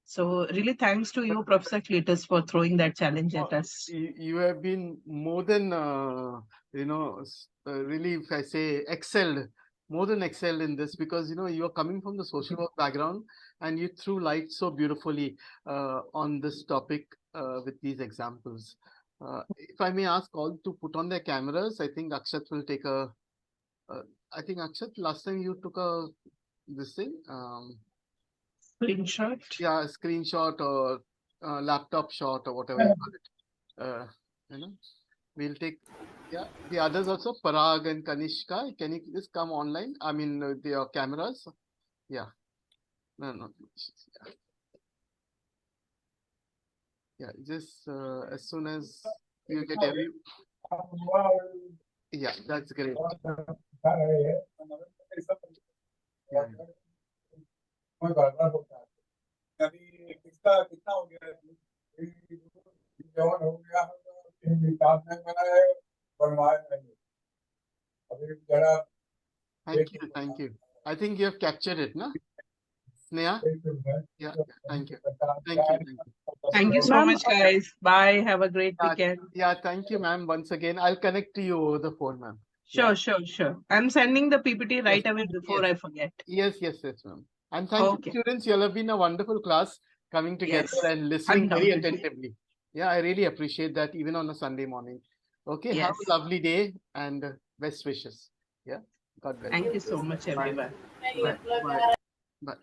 So really thanks to you, Professor Cletus, for throwing that challenge at us. You have been more than really, if I say excelled, more than excelled in this, because you are coming from the social work background and you threw light so beautifully on this topic with these examples. If I may ask all to put on their cameras, I think Akshat will take I think Akshat, last time you took this thing. Screenshot? Yeah, screenshot or laptop shot or whatever you call it. We'll take, yeah, the others also, Parag and Kanishka. Can you just come online? I mean, their cameras. Yeah. No. Yeah, just as soon as you get Yeah, that's great. Thank you. I think you have captured it, no? Sneha? Yeah, thank you. Thank you. Thank you so Ma'am, much, guys. Bye. Have a great Yeah, weekend. yeah, thank you, ma'am. Once again, I'll connect to you over the phone, ma'am. Sure, sure. I'm sending the PPT right away before yes. I forget. Yes, ma'am. And thank you, students. You all have been a wonderful class coming together Yes, and listening very undoubtedly. attentively. Yeah, I really appreciate that even on a Sunday morning. Okay, have Yes. a lovely day and best wishes. Yeah, God bless. Thank you so much, everyone. Bye. Bye.